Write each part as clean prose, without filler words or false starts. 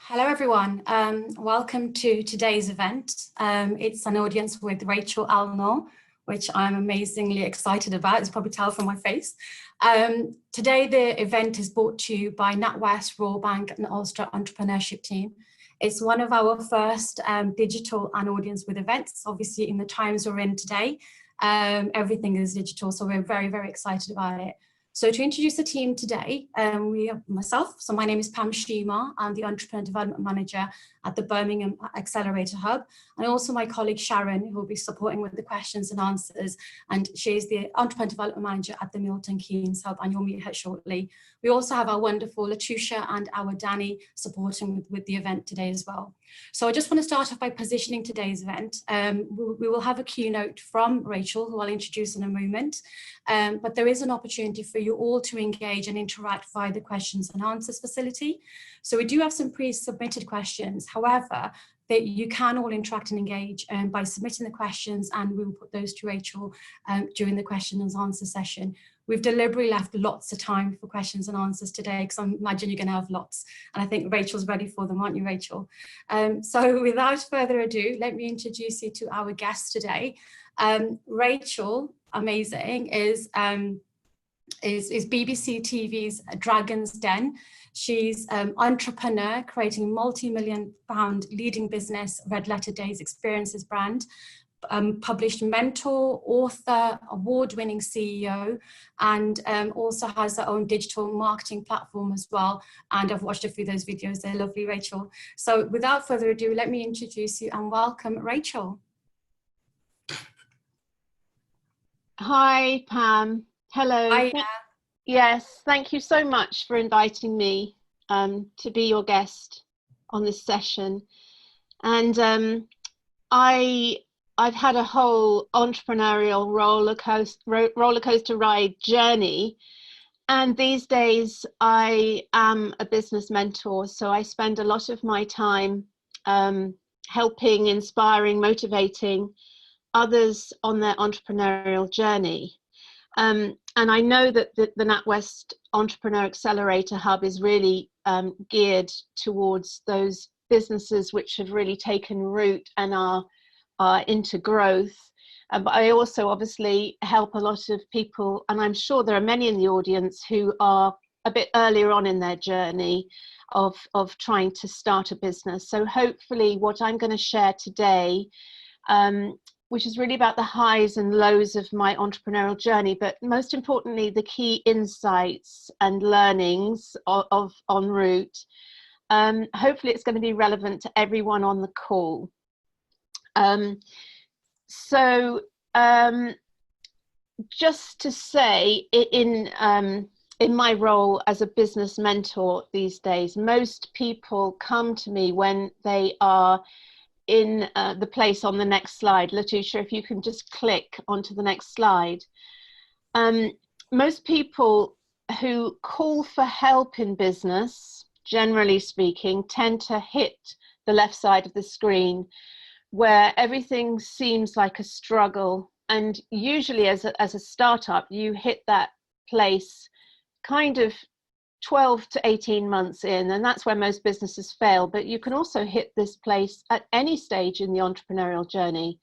Hello everyone, welcome to today's event. It's an audience with Rachel Elnaugh, which I'm amazingly excited about, as you probably tell from my face. Today the event is brought to you by NatWest, Royal Bank and Ulster Entrepreneurship team. It's one of our first digital and audience with events. Obviously in the times we're in today, everything is digital, so we're very, very excited about it. So to introduce the team today, we have myself. So my name is Pam Shima. I'm the Entrepreneur Development Manager at the Birmingham Accelerator Hub. And also my colleague Sharon, who will be supporting with the questions and answers. And she's the Entrepreneur Development Manager at the Milton Keynes Hub, and you'll meet her shortly. We also have our wonderful Letitia and our Danny supporting with the event today as well. So I just want to start off by positioning today's event. We will have a keynote from Rachel, who I'll introduce in a moment. But there is an opportunity for you all to engage and interact via the questions and answers facility. So we do have some pre-submitted questions. However, that you can all interact and engage by submitting the questions, and we will put those to Rachel during the questions and answer session. We've deliberately left lots of time for questions and answers today because I imagine you're going to have lots, and I think Rachel's ready for them, aren't you, Rachel? So without further ado, let me introduce you to our guest today. Rachel, amazing, is BBC TV's Dragon's Den. She's entrepreneur, creating multi-million-pound leading business, Red Letter Days Experiences brand, published mentor, author, award-winning CEO, and also has her own digital marketing platform as well. And I've watched a few of those videos. They're lovely, Rachel. So without further ado, let me introduce you and welcome Rachel. Hi, Pam. Hello. Hi. Yes, thank you so much for inviting me to be your guest on this session. And I've had a whole entrepreneurial roller coaster ride journey. And these days I am a business mentor. So I spend a lot of my time helping, inspiring, motivating others on their entrepreneurial journey. And I know that the NatWest Entrepreneur Accelerator Hub is really geared towards those businesses which have really taken root and are into growth. But I also obviously help a lot of people, and I'm sure there are many in the audience who are a bit earlier on in their journey of trying to start a business. So hopefully what I'm going to share today, which is really about the highs and lows of my entrepreneurial journey, but most importantly, the key insights and learnings of en route. Hopefully it's going to be relevant to everyone on the call. Just to say, in my role as a business mentor these days, most people come to me when they are in the place on the next slide. Letitia, if you can just click onto the next slide. Most people who call for help in business, generally speaking, tend to hit the left side of the screen where everything seems like a struggle. And usually as a startup, you hit that place kind of 12 to 18 months in, and that's where most businesses fail. But you can also hit this place at any stage in the entrepreneurial journey.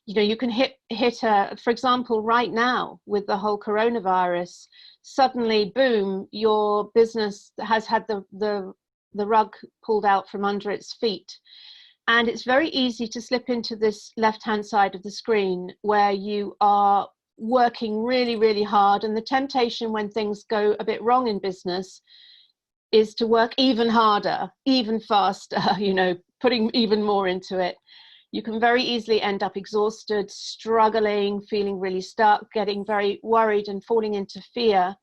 You know, you can hit for example, right now with the whole coronavirus, suddenly, boom, your business has had the rug pulled out from under its feet. And it's very easy to slip into this left-hand side of the screen where you are working really, really hard. And the temptation when things go a bit wrong in business is to work even harder, even faster, you know, putting even more into it. You can very easily end up exhausted, struggling, feeling really stuck, getting very worried and falling into fear.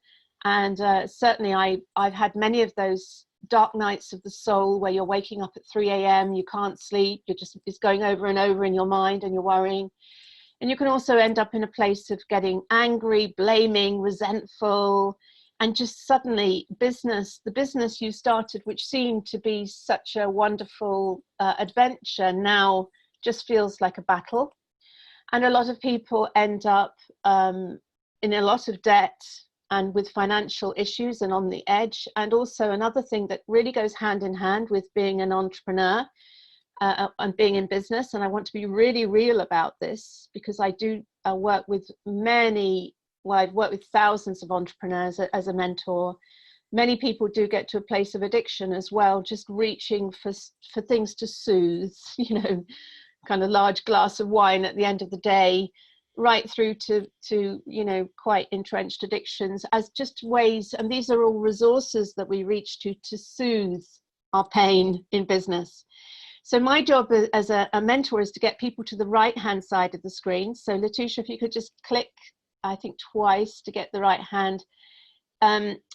And certainly I've had many of those dark nights of the soul where you're waking up at 3 a.m, you can't sleep, it's going over and over in your mind and you're worrying. And you can also end up in a place of getting angry, blaming, resentful, and just suddenly the business you started, which seemed to be such a wonderful adventure, now just feels like a battle. And a lot of people end up in a lot of debt, and with financial issues and on the edge. And also another thing that really goes hand in hand with being an entrepreneur and being in business. And I want to be really real about this, because I do work with I've worked with thousands of entrepreneurs as a mentor. Many people do get to a place of addiction as well, just reaching for things to soothe, kind of large glass of wine at the end of the day, right through to quite entrenched addictions, as just ways. And these are all resources that we reach to soothe our pain in business. So my job as a mentor is to get people to the right-hand side of the screen. So Letitia, if you could just click, I think twice to get the right hand.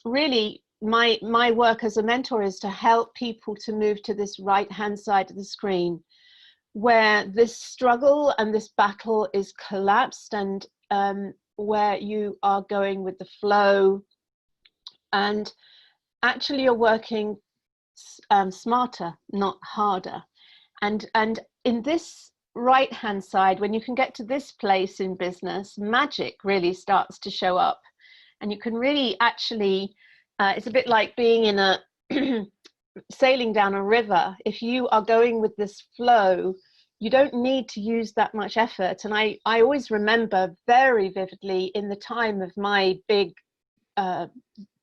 Really, my work as a mentor is to help people to move to this right-hand side of the screen, where this struggle and this battle is collapsed, and where you are going with the flow, and actually you're working smarter, not harder. And in this right-hand side, when you can get to this place in business, magic really starts to show up. And you can really actually, it's a bit like being in a sailing down a river. If you are going with this flow, you don't need to use that much effort. And I always remember very vividly, in the time of my big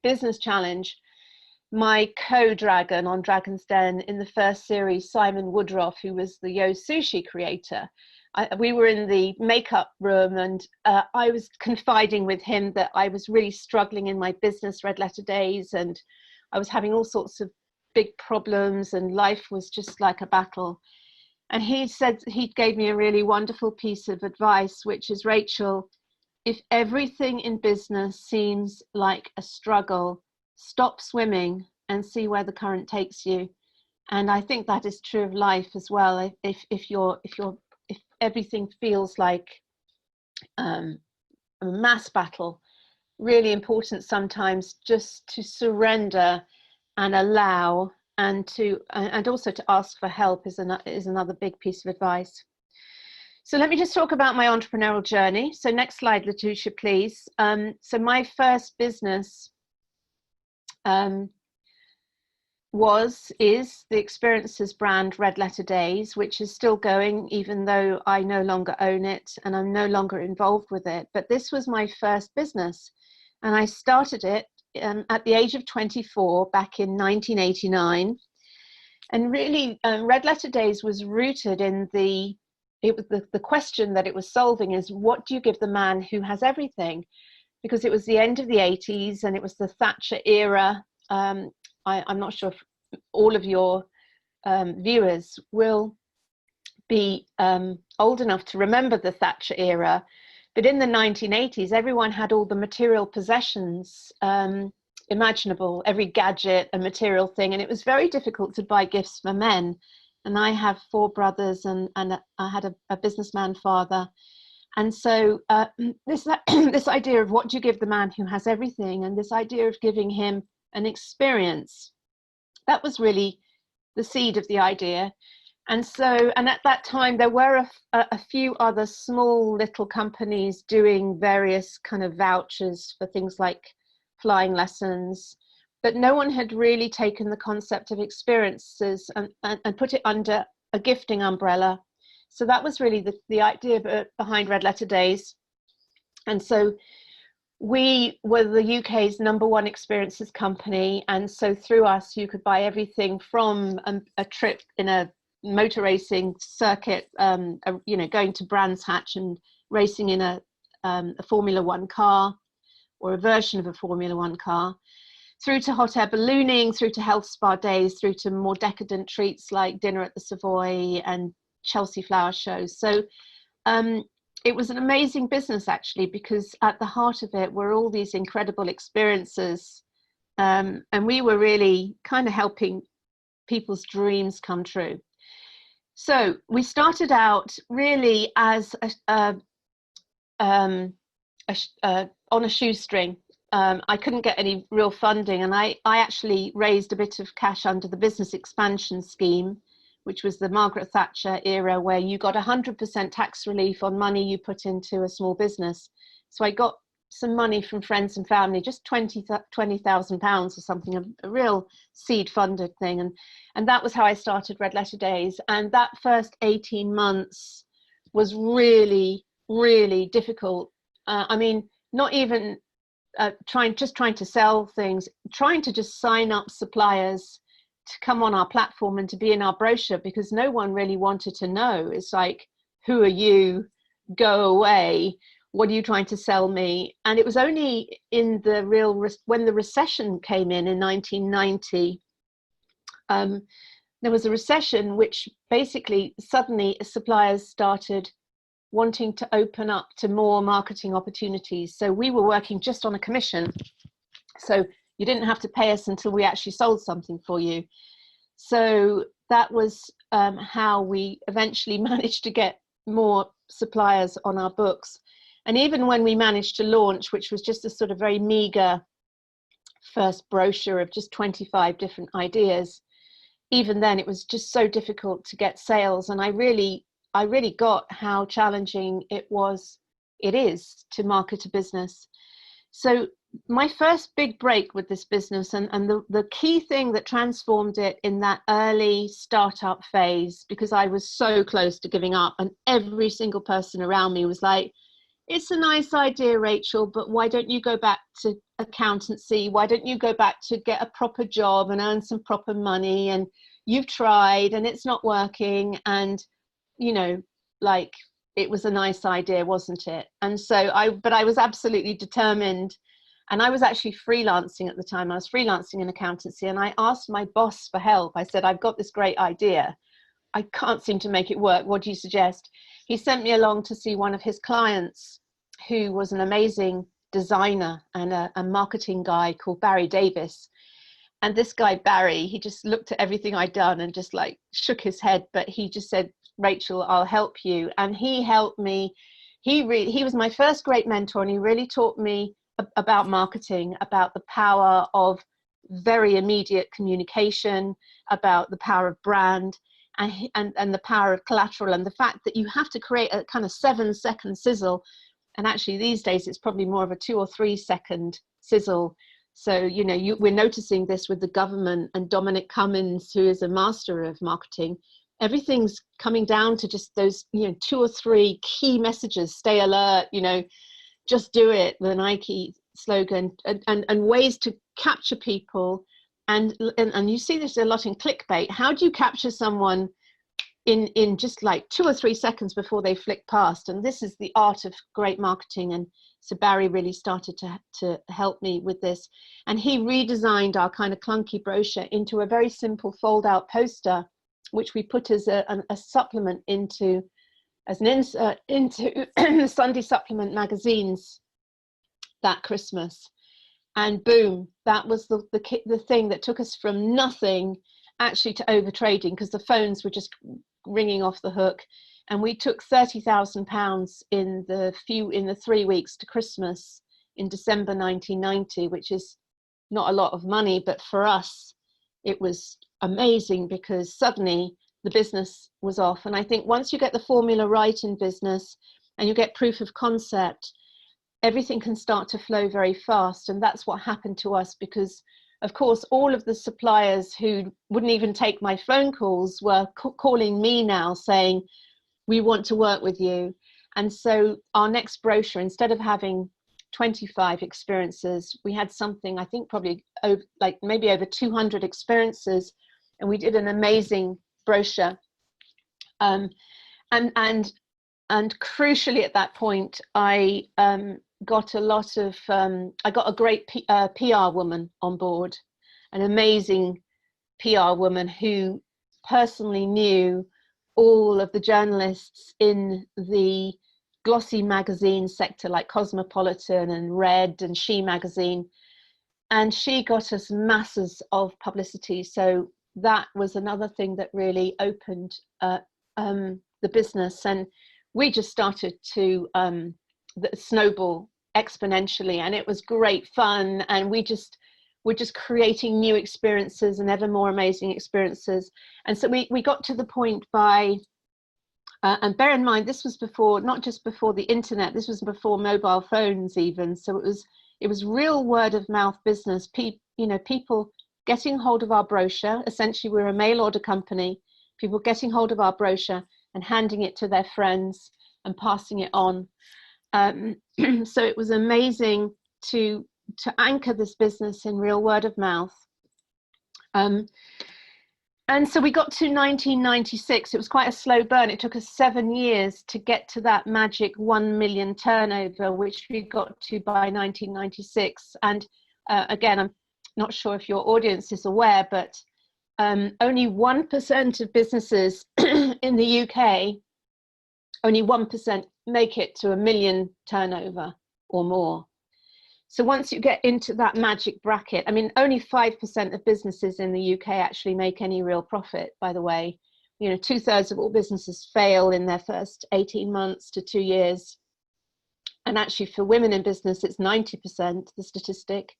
business challenge, my co-dragon on Dragon's Den in the first series, Simon Woodroffe, who was the Yo Sushi creator, we were in the makeup room, and I was confiding with him that I was really struggling in my business red letter days, and I was having all sorts of big problems, and life was just like a battle. And he gave me a really wonderful piece of advice, which is, Rachel, if everything in business seems like a struggle, stop swimming and see where the current takes you. And I think that is true of life as well. If everything feels like a mass battle, really important sometimes just to surrender and allow, and also to ask for help is another big piece of advice. So let me just talk about my entrepreneurial journey. So next slide, Letitia, please. So my first business is the Experiences brand Red Letter Days, which is still going, even though I no longer own it and I'm no longer involved with it. But this was my first business, and I started it at the age of 24 back in 1989. And really, Red Letter Days was rooted in the question that it was solving is, what do you give the man who has everything? Because it was the end of the 80s and it was the Thatcher era. I'm not sure if all of your viewers will be old enough to remember the Thatcher era, but in the 1980s, everyone had all the material possessions imaginable, every gadget and material thing, and it was very difficult to buy gifts for men. And I have 4 brothers, and I had a businessman father. And so this idea of what do you give the man who has everything, and this idea of giving him an experience, that was really the seed of the idea. And at that time there were a few other small little companies doing various kind of vouchers for things like flying lessons, but no one had really taken the concept of experiences and put it under a gifting umbrella. So that was really the idea behind Red Letter Days. And so we were the UK's #1 experiences company. And so through us, you could buy everything from a trip in a motor racing circuit, going to Brands Hatch and racing in a Formula One car, or a version of a Formula One car, through to hot air ballooning, through to health spa days, through to more decadent treats like dinner at the Savoy and Chelsea flower shows. So it was an amazing business, actually, because at the heart of it were all these incredible experiences, and we were really kind of helping people's dreams come true. So we started out really as on a shoestring. I couldn't get any real funding, and I actually raised a bit of cash under the business expansion scheme, which was the Margaret Thatcher era, where you got 100% tax relief on money you put into a small business. So I got some money from friends and family, just £20,000 or something, a real seed funded thing. And that was how I started Red Letter Days. And that first 18 months was really, really difficult. I mean, not even trying to sell things, trying to just sign up suppliers to come on our platform and to be in our brochure, because no one really wanted to know. It's like, who are you? Go away. What are you trying to sell me? And it was only in the when the recession came in 1990, there was a recession which basically suddenly suppliers started wanting to open up to more marketing opportunities. So we were working just on a commission. So you didn't have to pay us until we actually sold something for you. So that was how we eventually managed to get more suppliers on our books. And even when we managed to launch, which was just a sort of very meager first brochure of just 25 different ideas, even then it was just so difficult to get sales. And I really got how challenging it is to market a business. So my first big break with this business, and the key thing that transformed it in that early startup phase, because I was so close to giving up, and every single person around me was like, it's a nice idea, Rachel, but why don't you go back to accountancy? Why don't you go back to get a proper job and earn some proper money? And you've tried and it's not working. And, you know, like, it was a nice idea, wasn't it? And so I was absolutely determined. And I was actually freelancing at the time. I was freelancing in accountancy, and I asked my boss for help. I said, I've got this great idea. I can't seem to make it work. What do you suggest? He sent me along to see one of his clients, who was an amazing designer and a marketing guy called Barry Davis. And this guy, Barry, he just looked at everything I'd done and just like shook his head. But he just said, Rachel, I'll help you. And he helped me. He was my first great mentor, and he really taught me about marketing, about the power of very immediate communication, about the power of brand, and the power of collateral, and the fact that you have to create a kind of 7-second sizzle. And actually these days it's probably more of a 2 or 3 second sizzle. So, you know, we're noticing this with the government and Dominic Cummings, who is a master of marketing. Everything's coming down to just those, you know, 2 or 3 key messages. Stay alert, you know, just do it, the Nike slogan, and ways to capture people. And you see this a lot in clickbait. How do you capture someone in just like 2 or 3 seconds before they flick past? And this is the art of great marketing. And so Barry really started to help me with this. And he redesigned our kind of clunky brochure into a very simple fold-out poster, which we put as a supplement as an insert into the Sunday supplement magazines that Christmas. And boom, that was the thing that took us from nothing actually to overtrading, because the phones were just ringing off the hook. And we took £30,000 in the 3 weeks to Christmas in December 1990, which is not a lot of money, but for us it was amazing, because suddenly the business was off. And I think once you get the formula right in business and you get proof of concept, everything can start to flow very fast. And that's what happened to us, because of course all of the suppliers who wouldn't even take my phone calls were calling me now saying, we want to work with you. And so our next brochure, instead of having 25 experiences, we had something, I think probably maybe over 200 experiences. And we did an amazing brochure. And crucially at that point, I got a great PR woman on board, an amazing PR woman who personally knew all of the journalists in the glossy magazine sector like Cosmopolitan and Red and She magazine, and she got us masses of publicity. So that was another thing that really opened the business, and we just started to snowball exponentially, and it was great fun. And we're just creating new experiences and ever more amazing experiences. And so we got to the point by And bear in mind, this was before, not just before the internet, this was before mobile phones even. So it was real word of mouth business. People getting hold of our brochure. Essentially, we're a mail order company. People getting hold of our brochure and handing it to their friends and passing it on. So it was amazing to anchor this business in real word of mouth. And so we got to 1996. It was quite a slow burn. It took us 7 years to get to that magic 1 million turnover, which we got to by 1996. And again, I'm not sure if your audience is aware, but only 1% of businesses in the UK, only 1% make it to 1 million turnover or more. So once you get into that magic bracket, I mean, only 5% of businesses in the UK actually make any real profit, by the way. 2/3 of all businesses fail in their first 18 months to 2 years. And actually for women in business, it's 90%, the statistic.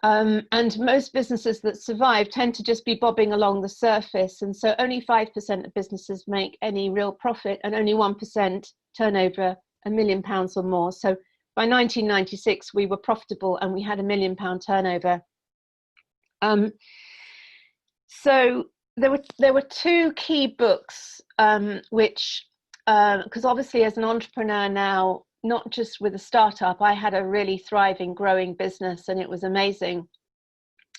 And most businesses that survive tend to just be bobbing along the surface. And so only 5% of businesses make any real profit and only 1% turn over £1 million or more. So by 1996, we were profitable and we had £1 million turnover. So there were two key books, which, because obviously as an entrepreneur now, not just with a startup, I had a really thriving, growing business and it was amazing.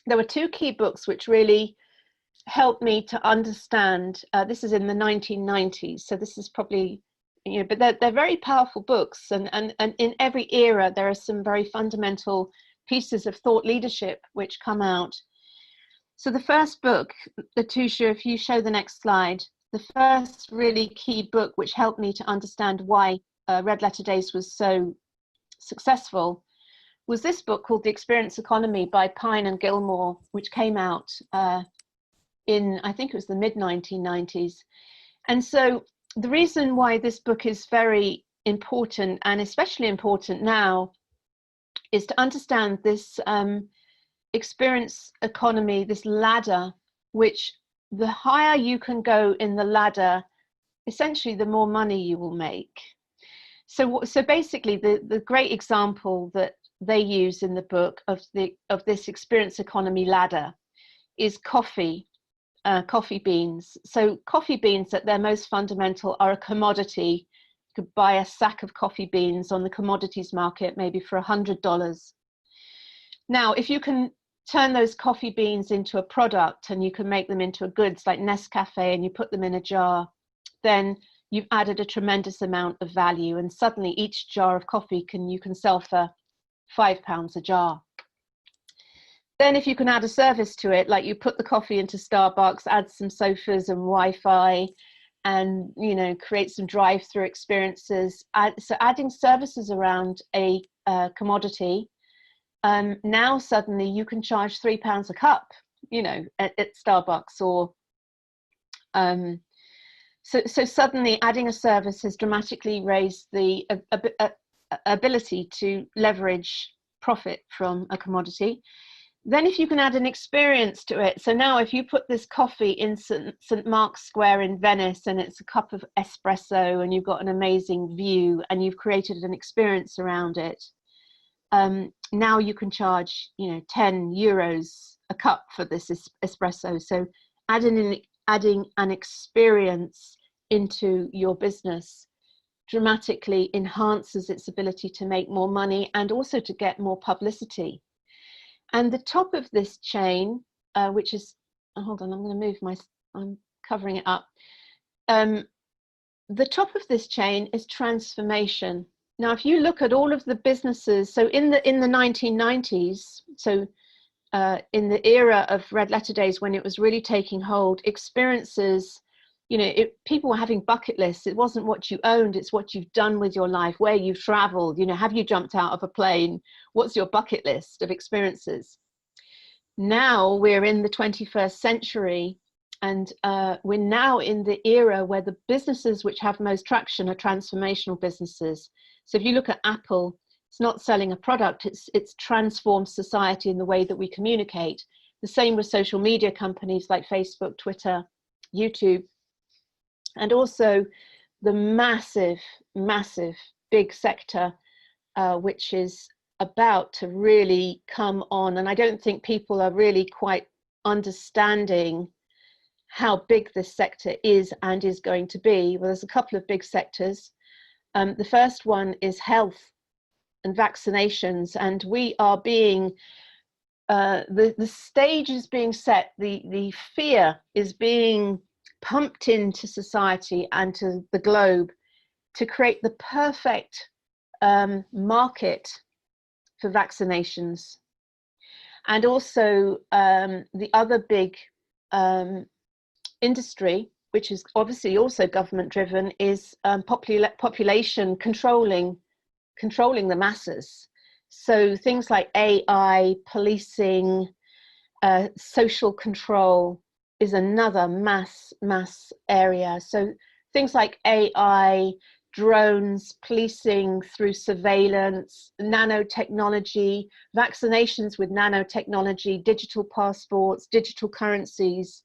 There were two key books which really helped me to understand, this is in the 1990s, so this is probably, but they're very powerful books, and in every era there are some very fundamental pieces of thought leadership which come out. So the first book, Latusha, if you show the next slide, the first really key book which helped me to understand why Red Letter Days was so successful was this book called The Experience Economy by Kine and Gilmore, which came out in, I think it was the mid-1990s. And so the reason why this book is very important, and especially important now, is to understand this experience economy, this ladder, which the higher you can go in the ladder, essentially the more money you will make. So basically the great example that they use in the book of this experience economy ladder is coffee beans. So coffee beans at their most fundamental are a commodity. You could buy a sack of coffee beans on the commodities market maybe for $100. Now, if you can turn those coffee beans into a product and you can make them into a goods like Nescafe and you put them in a jar, then you've added a tremendous amount of value, and suddenly each jar of coffee you can sell for £5 a jar. Then if you can add a service to it, like you put the coffee into Starbucks, add some sofas and Wi-Fi, and create some drive-through experiences. So adding services around a commodity, now suddenly you can charge £3 a cup, at Starbucks, or so suddenly adding a service has dramatically raised the ability to leverage profit from a commodity. Then if you can add an experience to it, so now if you put this coffee in St. Mark's Square in Venice and it's a cup of espresso and you've got an amazing view and you've created an experience around it, now you can charge €10 a cup for this espresso. So adding an experience into your business dramatically enhances its ability to make more money and also to get more publicity. And the top of this chain, which is, hold on, I'm going to move I'm covering it up. The top of this chain is transformation. Now, if you look at all of the businesses, so in the 1990s, so in the era of Red Letter Days, when it was really taking hold, experiences, people were having bucket lists. It wasn't what you owned, it's what you've done with your life, where you've traveled, have you jumped out of a plane? What's your bucket list of experiences? Now we're in the 21st century, and we're now in the era where the businesses which have most traction are transformational businesses. So if you look at Apple, it's not selling a product, it's transformed society in the way that we communicate. The same with social media companies like Facebook, Twitter, YouTube. and also the massive, big sector, which is about to really come on. And I don't think people are really quite understanding how big this sector is and is going to be. Well, there's a couple of big sectors. The first one is health and vaccinations, and we are being, the stage is being set, the fear is being pumped into society and to the globe to create the perfect market for vaccinations. And also the other big industry, which is obviously also government driven, is population controlling the masses. So things like AI, policing, social control is another mass area. So things like AI, drones, policing through surveillance, nanotechnology, vaccinations with nanotechnology, digital passports, digital currencies.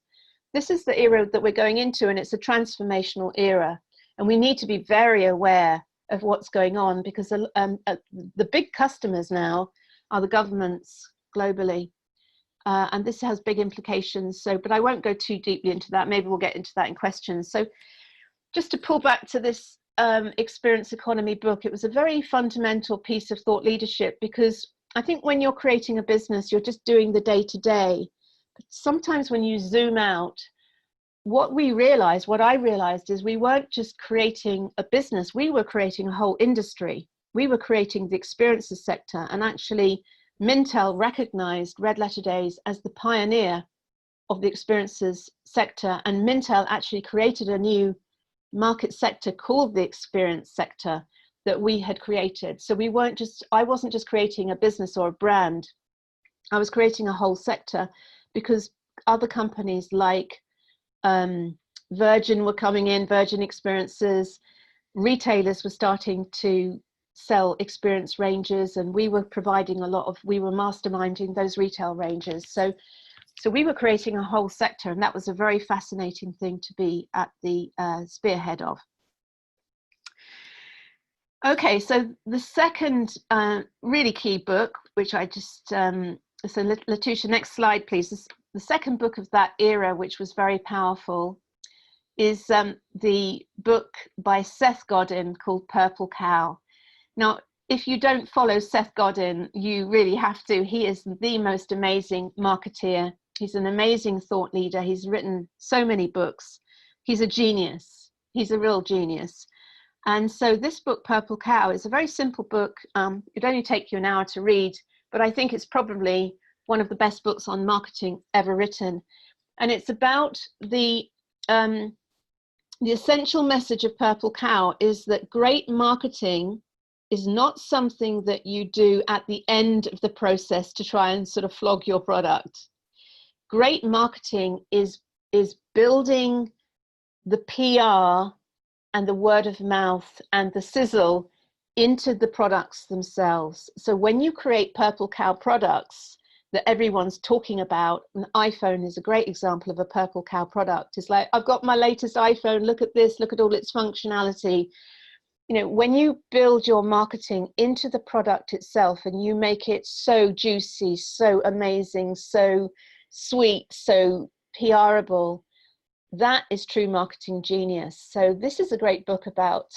This is the era that we're going into, and it's a transformational era. And we need to be very aware of what's going on, because the big customers now are the governments globally. And this has big implications. So, but I won't go too deeply into that. Maybe we'll get into that in questions. So just to pull back to this experience economy book, it was a very fundamental piece of thought leadership, because I think when you're creating a business, you're just doing the day-to-day. But sometimes when you zoom out, what I realized is we weren't just creating a business, we were creating a whole industry. We were creating the experiences sector, and actually Mintel recognized Red Letter Days as the pioneer of the experiences sector, and Mintel actually created a new market sector called the experience sector that we had created. So I wasn't just creating a business or a brand, I was creating a whole sector, because other companies like Virgin were coming in, Virgin Experiences, retailers were starting to sell experience ranges, and we were providing we were masterminding those retail ranges. So we were creating a whole sector, and that was a very fascinating thing to be at the spearhead of. Okay, so the second really key book, which I just, so Letitia, next slide, please. The second book of that era, which was very powerful, is the book by Seth Godin called Purple Cow. Now, if you don't follow Seth Godin, you really have to. He is the most amazing marketeer. He's an amazing thought leader. He's written so many books. He's a genius. He's a real genius. And so this book, Purple Cow, is a very simple book. It'd only take you an hour to read, but I think it's probably one of the best books on marketing ever written. And it's about the essential message of Purple Cow is that great marketing is not something that you do at the end of the process to try and sort of flog your product. Great marketing is building the PR and the word of mouth and the sizzle into the products themselves. So when you create Purple Cow products that everyone's talking about, an iPhone is a great example of a Purple Cow product. It's like, I've got my latest iPhone, look at this, look at all its functionality. You know, when you build your marketing into the product itself and you make it so juicy, so amazing, so sweet, so PRable, that is true marketing genius. So this is a great book about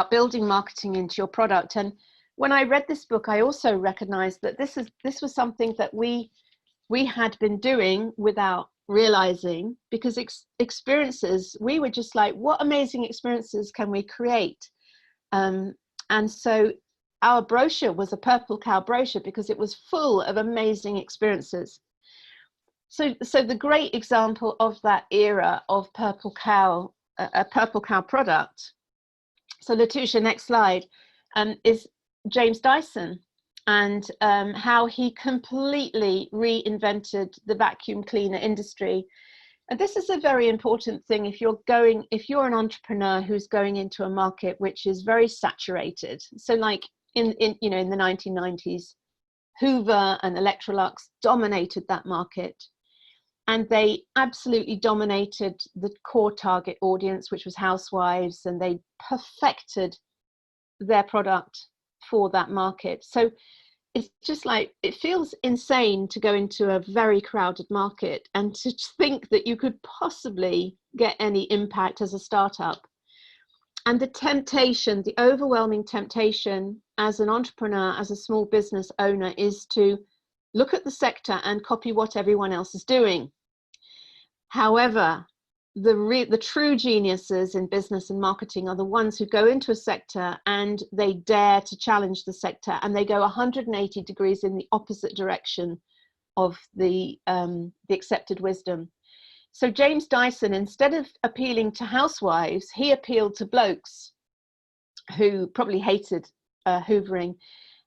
building marketing into your product. And when I read this book, I also recognized that this was something that we had been doing without realizing, because experiences, we were just like, what amazing experiences can we create? And so our brochure was a Purple Cow brochure because it was full of amazing experiences. So the great example of that era of Purple Cow, a Purple Cow product. So Letitia, next slide, is James Dyson, and how he completely reinvented the vacuum cleaner industry. And this is a very important thing if you're an entrepreneur who's going into a market which is very saturated. So like in the 1990s, Hoover and Electrolux dominated that market. and they absolutely dominated the core target audience, which was housewives, and they perfected their product for that market. So it's just like, it feels insane to go into a very crowded market and to think that you could possibly get any impact as a startup. And the temptation, the overwhelming temptation as an entrepreneur, as a small business owner, is to look at the sector and copy what everyone else is doing. However, the true geniuses in business and marketing are the ones who go into a sector and they dare to challenge the sector, and they go 180 degrees in the opposite direction of the accepted wisdom. So James Dyson, instead of appealing to housewives, he appealed to blokes who probably hated hoovering.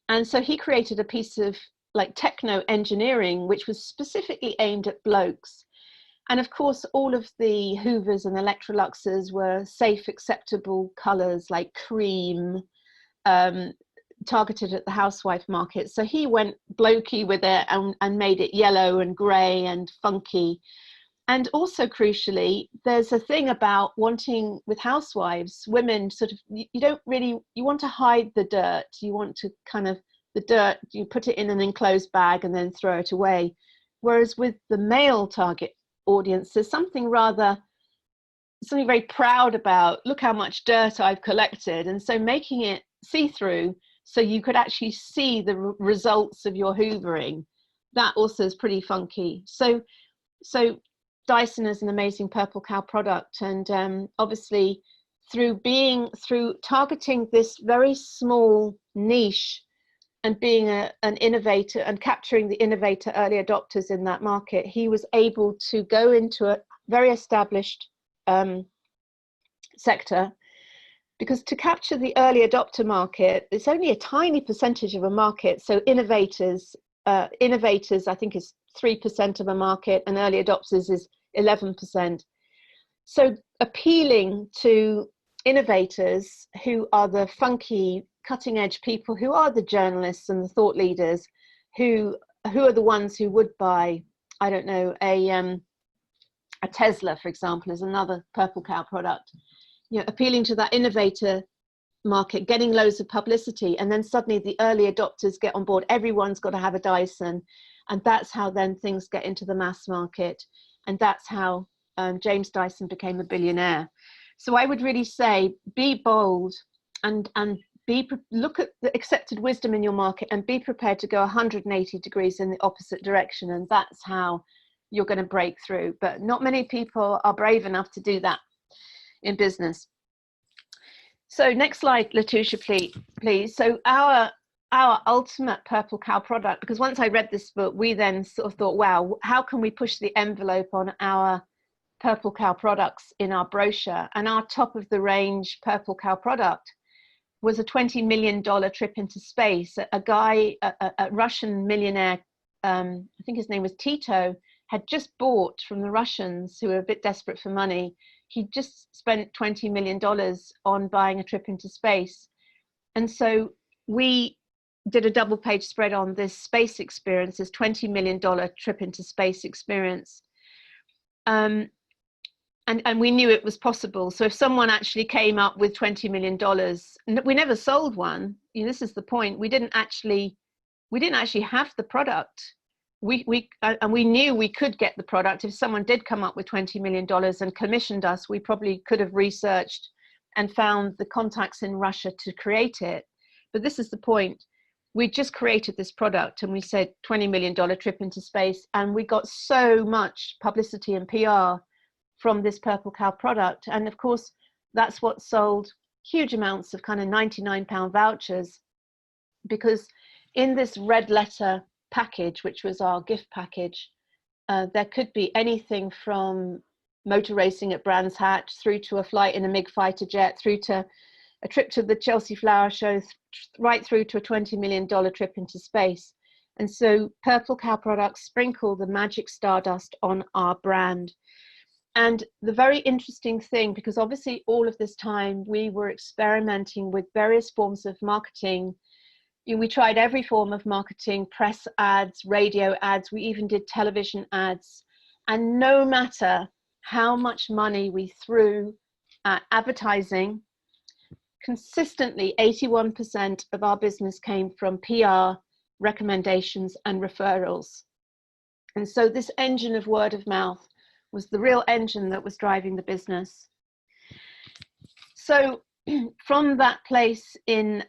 And so he created a piece of like techno engineering, which was specifically aimed at blokes. And of course, all of the Hoovers and Electroluxes were safe, acceptable colors like cream, targeted at the housewife market. So he went blokey with it and made it yellow and grey and funky. And also crucially, there's a thing about wanting, with housewives, women sort of, you don't really, you want to hide the dirt. You want to kind of, the dirt, you put it in an enclosed bag and then throw it away. Whereas with the male target audience, there's something very proud about, look how much dirt I've collected. And so making it see-through so you could actually see the results of your hoovering, that also is pretty funky. So Dyson is an amazing Purple Cow product, and obviously through targeting this very small niche and being an innovator and capturing the innovator early adopters in that market, he was able to go into a very established sector, because to capture the early adopter market, it's only a tiny percentage of a market. So innovators, I think, is 3% of a market, and early adopters is 11%. So appealing to innovators who are the funky, cutting edge people, who are the journalists and the thought leaders, who are the ones who would buy, I don't know, a Tesla, for example, is another Purple Cow product. You know, appealing to that innovator market, getting loads of publicity, and then suddenly the early adopters get on board. Everyone's got to have a Dyson, and that's how then things get into the mass market, and that's how James Dyson became a billionaire. So I would really say, be bold and look at the accepted wisdom in your market and be prepared to go 180 degrees in the opposite direction, and that's how you're going to break through. But not many people are brave enough to do that in business. So next slide, Letitia, please. So our ultimate Purple Cow product, because once I read this book, we then sort of thought, wow, how can we push the envelope on our Purple Cow products in our brochure? And our top of the range Purple Cow product was a $20 million trip into space. A Russian millionaire, I think his name was Tito, had just bought from the Russians, who were a bit desperate for money. He just spent $20 million on buying a trip into space. And so we did a double page spread on this space experience, this $20 million trip into space experience. And we knew it was possible. So if someone actually came up with $20 million, we never sold one. You know, this is the point. We didn't actually have the product. And we knew we could get the product. If someone did come up with $20 million and commissioned us, we probably could have researched and found the contacts in Russia to create it. But this is the point. We just created this product and we said $20 million trip into space. And we got so much publicity and PR from this Purple Cow product. And of course, that's what sold huge amounts of kind of £99 vouchers, because in this red letter package, which was our gift package, there could be anything from motor racing at Brands Hatch through to a flight in a MiG fighter jet, through to a trip to the Chelsea Flower Show, right through to a $20 million trip into space. And so Purple Cow products sprinkle the magic stardust on our brand. And the very interesting thing, because obviously all of this time we were experimenting with various forms of marketing. We tried every form of marketing, press ads, radio ads, we even did television ads. And no matter how much money we threw at advertising, consistently 81% of our business came from PR, recommendations, and referrals. And so this engine of word of mouth was the real engine that was driving the business. So from that place in,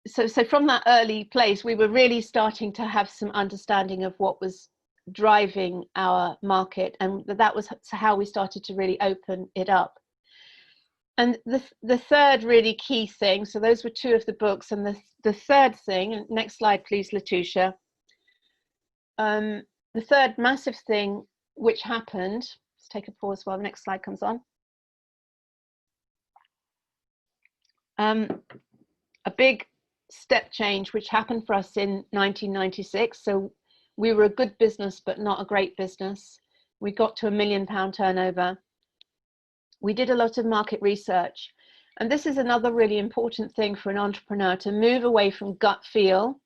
so from that early place, we were really starting to have some understanding of what was driving our market, and that was how we started to really open it up. And the third really key thing, so those were two of the books, and the third thing, next slide please, Letitia. The third massive thing which happened, let's take a pause while the next slide comes on. A big step change which happened for us in 1996. So we were a good business, but not a great business. We got to £1 million turnover. We did a lot of market research. And this is another really important thing for an entrepreneur, to move away from gut feel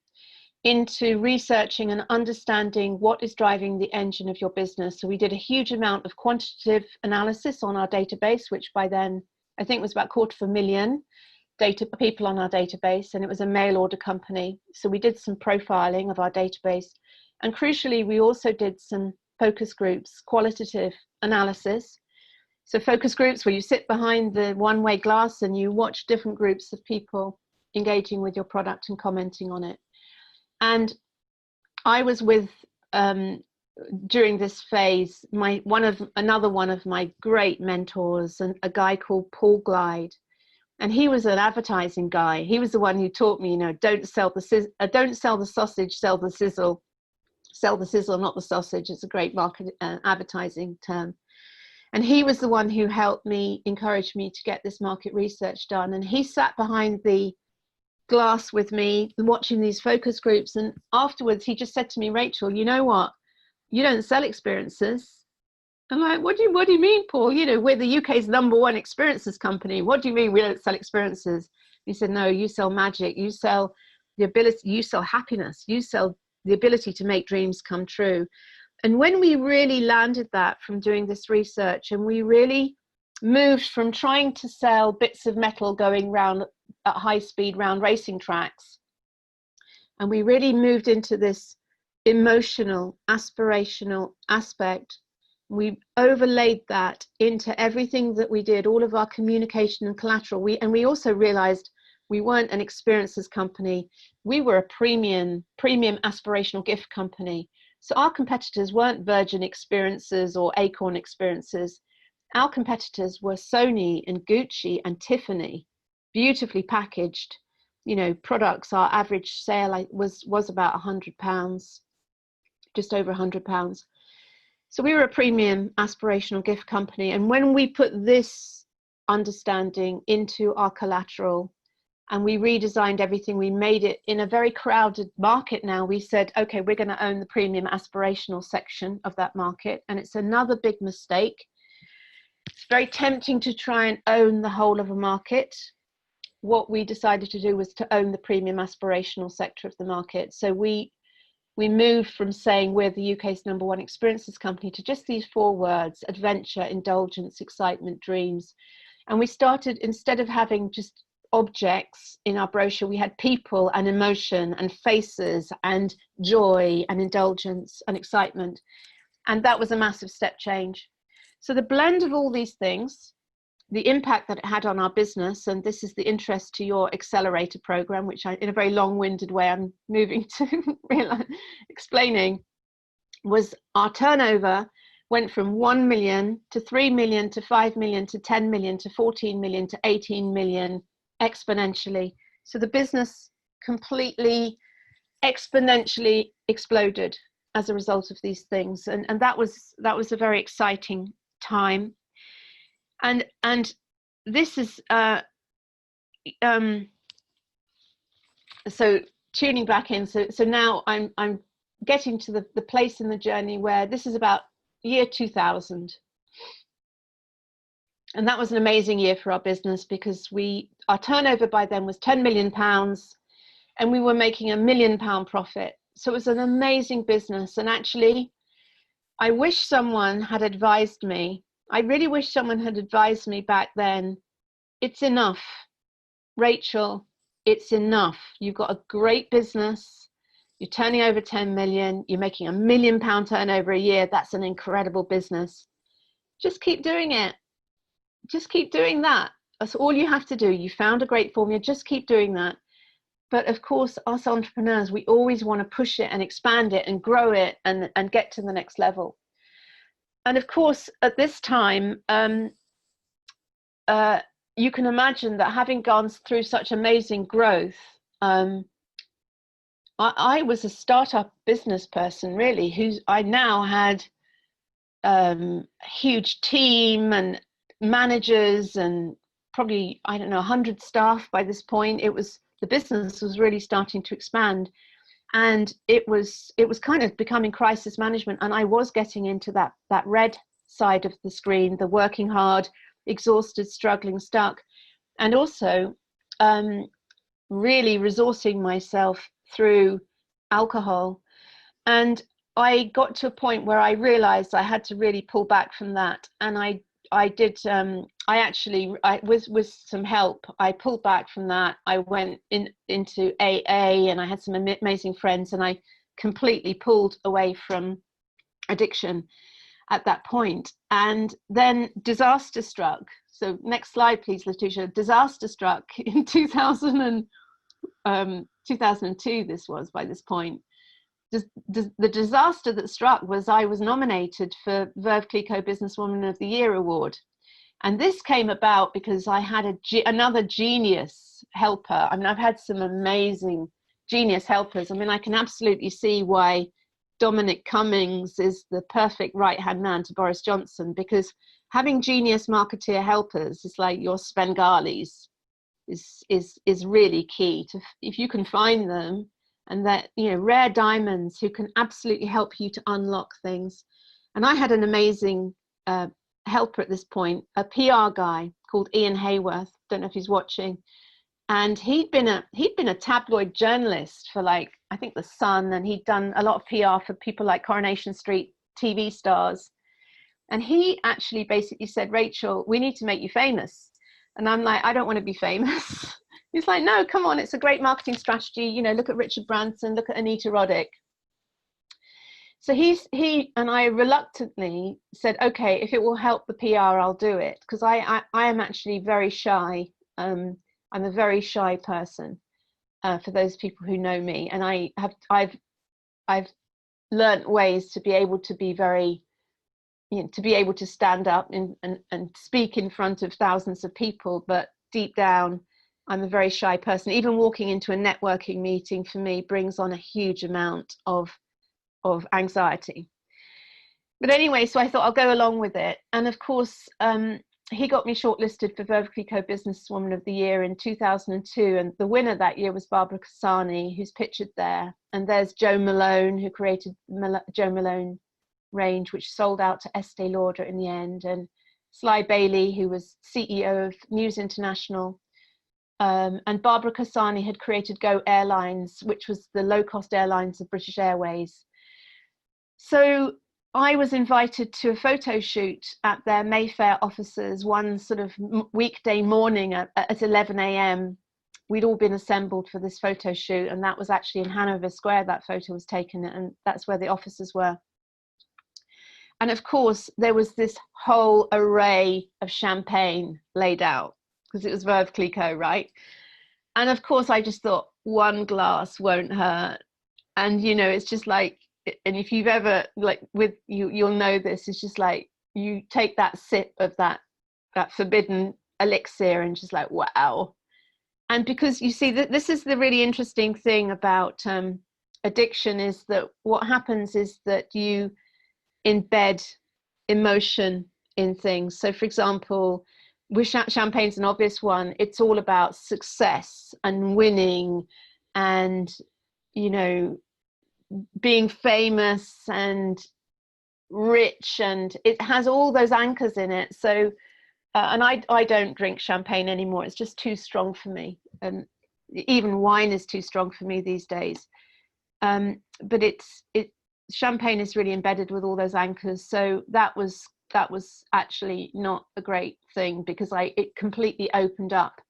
into researching and understanding what is driving the engine of your business. So we did a huge amount of quantitative analysis on our database, which by then I think was about 250,000 people on our database, and it was a mail order company. So we did some profiling of our database. And crucially, we also did some focus groups, qualitative analysis. So focus groups where you sit behind the one-way glass and you watch different groups of people engaging with your product and commenting on it. And I was with, during this phase, another one of my great mentors, and a guy called Paul Glide. And he was an advertising guy. He was the one who taught me, don't sell the sausage, sell the sizzle. Sell the sizzle, not the sausage. It's a great market advertising term. And he was the one who helped me, encouraged me to get this market research done. And he sat behind the glass with me, watching these focus groups. And afterwards, he just said to me, Rachel, you know what? You don't sell experiences. I'm like, what do you mean, Paul? We're the UK's #1 experiences company. What do you mean we don't sell experiences? He said, no, you sell magic. You sell the ability, you sell happiness. You sell the ability to make dreams come true. And when we really landed that from doing this research, and we really moved from trying to sell bits of metal going round at high speed round racing tracks, and we really moved into this emotional, aspirational aspect, we overlaid that into everything that we did, all of our communication and collateral. And we also realized we weren't an experiences company. We were a premium aspirational gift company. So our competitors weren't Virgin Experiences or Acorn Experiences. Our competitors were Sony and Gucci and Tiffany, beautifully packaged, products. Our average sale was about £100, just over £100. So we were a premium aspirational gift company. And when we put this understanding into our collateral, and we redesigned everything, we made it in a very crowded market now. We said, okay, we're going to own the premium aspirational section of that market. And it's another big mistake. It's very tempting to try and own the whole of a market. What we decided to do was to own the premium aspirational sector of the market. So we moved from saying we're the UK's #1 experiences company to just these 4 words: adventure, indulgence, excitement, dreams. And we started, instead of having just objects in our brochure, we had people and emotion and faces and joy and indulgence and excitement. And that was a massive step change. So the blend of all these things, the impact that it had on our business, and this is the interest to your accelerator program, which in a very long-winded way I'm moving to explaining, was our turnover went from 1 million to 3 million to 5 million to 10 million to 14 million to 18 million exponentially. So the business completely exponentially exploded as a result of these things. And that was a very exciting time. And this is so tuning back in. So now I'm getting to the place in the journey where this is about year 2000. And that was an amazing year for our business, because our turnover by then was £10 million, and we were making £1 million profit so it was an amazing business. And actually, I wish someone had advised me. I really wish someone had advised me back then. It's enough, Rachel, it's enough. You've got a great business. You're turning over 10 million. You're making £1 million turnover a year. That's an incredible business. Just keep doing it. Just keep doing that. That's all you have to do. You found a great formula. Just keep doing that. But of course, us entrepreneurs, we always want to push it and expand it and grow it and get to the next level. And of course, at this time, you can imagine that having gone through such amazing growth, I was a startup business person, really, I now had a huge team and managers and probably, I don't know, 100 staff by this point. The business was really starting to expand, and it was kind of becoming crisis management. And I was getting into that red side of the screen, the working hard, exhausted, struggling, stuck, and also really resourcing myself through alcohol. And I got to a point where I realized I had to really pull back from that. And with some help, I pulled back from that. I went into AA, and I had some amazing friends, and I completely pulled away from addiction at that point. And then disaster struck. So next slide, please, Letitia. Disaster struck in 2002, this was by this point. The disaster that struck was I was nominated for Verve Clicquot Businesswoman of the Year award. And this came about because I had another genius helper. I mean, I've had some amazing genius helpers. I mean, I can absolutely see why Dominic Cummings is the perfect right-hand man to Boris Johnson, because having genius marketeer helpers is like your Svengalis is really key. If you can find them, and that, you know, rare diamonds who can absolutely help you to unlock things. And I had an amazing helper at this point, a PR guy called Ian Hayworth. Don't know if he's watching. And he'd been a tabloid journalist for, like, I think The Sun, and he'd done a lot of PR for people like Coronation Street TV stars. And he actually basically said, Rachel, we need to make you famous. And I'm like, I don't want to be famous. He's like, no, come on, it's a great marketing strategy. You know, look at Richard Branson, look at Anita Roddick. So he and I reluctantly said, okay, if it will help the PR, I'll do it. Because I am actually very shy. I'm a very shy person, for those people who know me. And I've learnt ways to be able to be very, you know, to be able to stand up and speak in front of thousands of people. But deep down, I'm a very shy person. Even walking into a networking meeting for me brings on a huge amount of anxiety. But anyway, so I thought I'll go along with it. And of course, he got me shortlisted for Verve Clicquot Businesswoman of the Year in 2002. And the winner that year was Barbara Cassani, who's pictured there. And there's Joe Malone, who created Joe Malone range, which sold out to Estee Lauder in the end. And Sly Bailey, who was CEO of News International. And Barbara Cassani had created Go Airlines, which was the low-cost airlines of British Airways. So I was invited to a photo shoot at their Mayfair offices one sort of weekday morning at 11 a.m. We'd all been assembled for this photo shoot, and that was actually in Hanover Square that photo was taken, and that's where the offices were. And of course, there was this whole array of champagne laid out, because it was Verve Clicquot, right? And of course, I just thought one glass won't hurt. And, you know, it's just like, and if you've ever, like, with you, you'll know this, it's just like, you take that sip of that forbidden elixir and just like, wow. And because you see that this is the really interesting thing about addiction, is that what happens is that you embed emotion in things. So for example, with champagne's an obvious one, it's all about success and winning and, you know, being famous and rich, and it has all those anchors in it. So and I don't drink champagne anymore. It's just too strong for me, and even wine is too strong for me these days. but champagne is really embedded with all those anchors. So that was actually not a great thing, because it completely opened up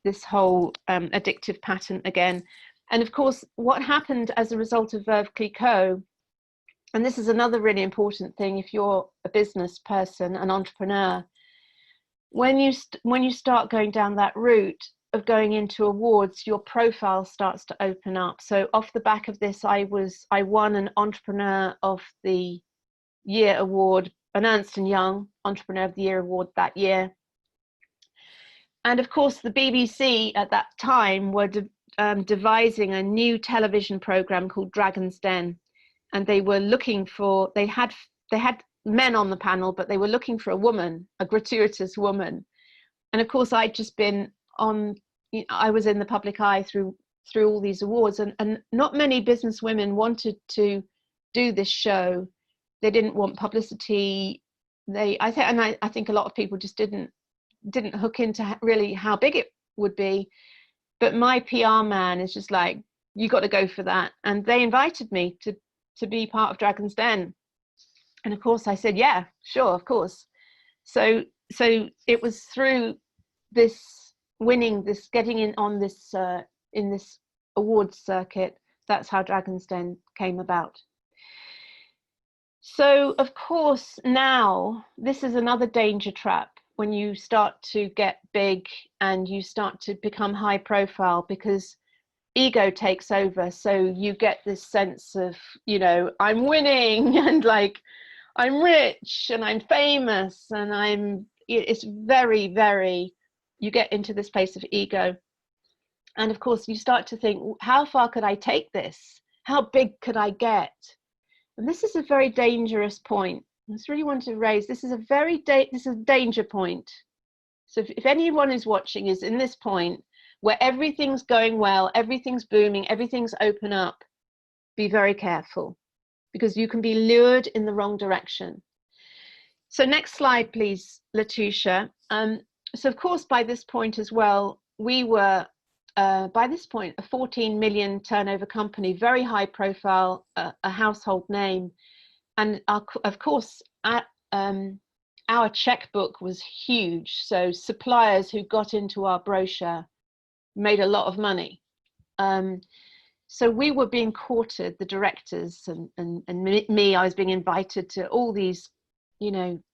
this whole addictive pattern again. And of course, what happened as a result of Veuve Clicquot, and this is another really important thing if you're a business person, an entrepreneur, when you start going down that route of going into awards, your profile starts to open up. So off the back of this, I won an Entrepreneur of the Year award, an Ernst & Young Entrepreneur of the Year award that year. And of course, the BBC at that time were devising a new television program called Dragon's Den, and they were looking for, they had men on the panel, but they were looking for a woman, a gratuitous woman. And of course, I'd just been I was in the public eye through all these awards, and not many business women wanted to do this show. They didn't want publicity. I think a lot of people just didn't hook into really how big it would be. But my PR man is just like, you got to go for that. And they invited me to be part of Dragon's Den. And of course I said, yeah, sure, of course. So it was through this getting in on this in this awards circuit, that's how Dragon's Den came about. So of course, now this is another danger trap when you start to get big and you start to become high profile, because ego takes over. So you get this sense of, I'm winning, and like, I'm rich and I'm famous, and it's very, very, you get into this place of ego. And of course you start to think, how far could I take this? How big could I get? And this is a very dangerous point. I just really want to raise, this is a danger point. So if anyone is watching is in this point where everything's going well, everything's booming, everything's open up, be very careful, because you can be lured in the wrong direction. So next slide, please, Letitia. So of course, by this point as well, we were, by this point, a 14 million turnover company, very high profile, a household name. And of course, our checkbook was huge. So suppliers who got into our brochure made a lot of money. So we were being courted, the directors and me, I was being invited to all these,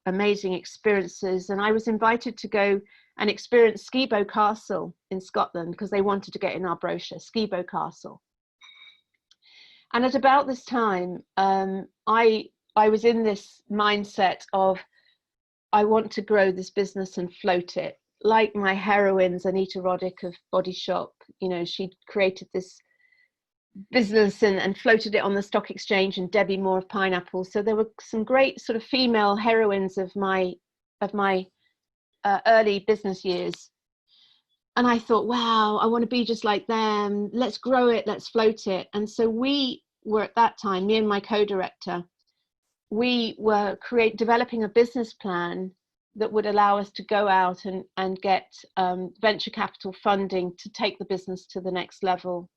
amazing experiences. And I was invited to go and experience Skibo Castle in Scotland, because they wanted to get in our brochure, Skibo Castle. And at about this time, I was in this mindset of, I want to grow this business and float it. Like my heroines, Anita Roddick of Body Shop, she created this business and floated it on the stock exchange, and Debbie Moore of Pineapple. So there were some great sort of female heroines of my early business years. And I thought, wow, I want to be just like them. Let's grow it, let's float it. And so we were at that time, me and my co-director, we were developing a business plan that would allow us to go out and get venture capital funding to take the business to the next level,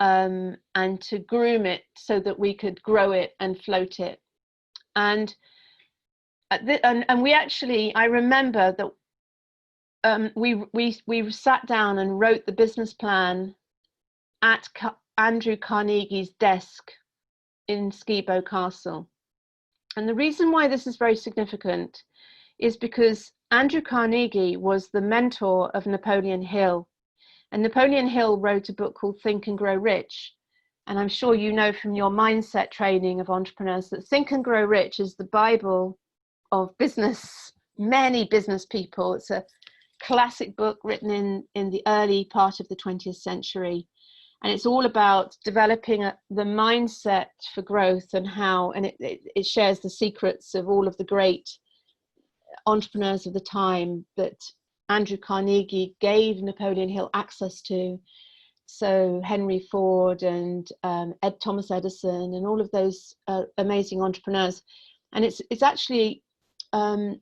and to groom it so that we could grow it and float it. And we actually, I remember that we sat down and wrote the business plan at Andrew Carnegie's desk in Skibo Castle. And the reason why this is very significant is because Andrew Carnegie was the mentor of Napoleon Hill. And Napoleon Hill wrote a book called Think and Grow Rich. And I'm sure you know from your mindset training of entrepreneurs that Think and Grow Rich is the Bible of business, many business people. It's a classic book written in the early part of the 20th century. And it's all about developing the mindset for growth and how, and it shares the secrets of all of the great entrepreneurs of the time that Andrew Carnegie gave Napoleon Hill access to. So Henry Ford and Thomas Edison and all of those amazing entrepreneurs. And it's actually a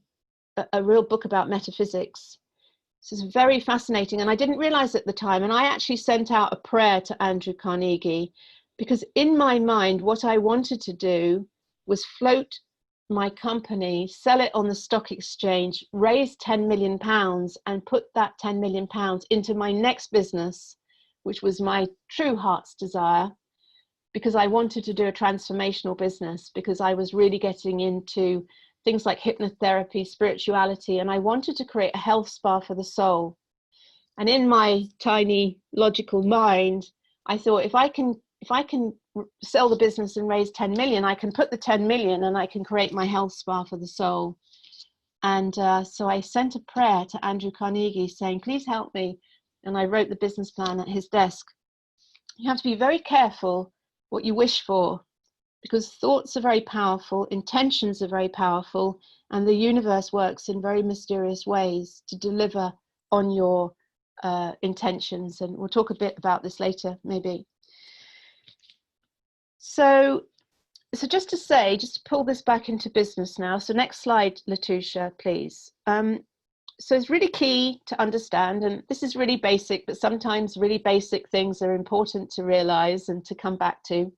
real book about metaphysics. So it's very fascinating. And I didn't realize at the time, and I actually sent out a prayer to Andrew Carnegie because in my mind, what I wanted to do was float my company, sell it on the stock exchange, raise £10 million and put that £10 million into my next business, which was my true heart's desire, because I wanted to do a transformational business, because I was really getting into things like hypnotherapy, spirituality, and I wanted to create a health spa for the soul. And in my tiny logical mind, I thought, if I can sell the business and raise 10 million, I can put the 10 million and I can create my health spa for the soul. And so I sent a prayer to Andrew Carnegie saying, please help me. And I wrote the business plan at his desk. You have to be very careful what you wish for, because thoughts are very powerful, intentions are very powerful, and the universe works in very mysterious ways to deliver on your intentions. And we'll talk a bit about this later, maybe. So just to pull this back into business now. So next slide, Letitia, please. So it's really key to understand, and this is really basic, but sometimes really basic things are important to realize and to come back to,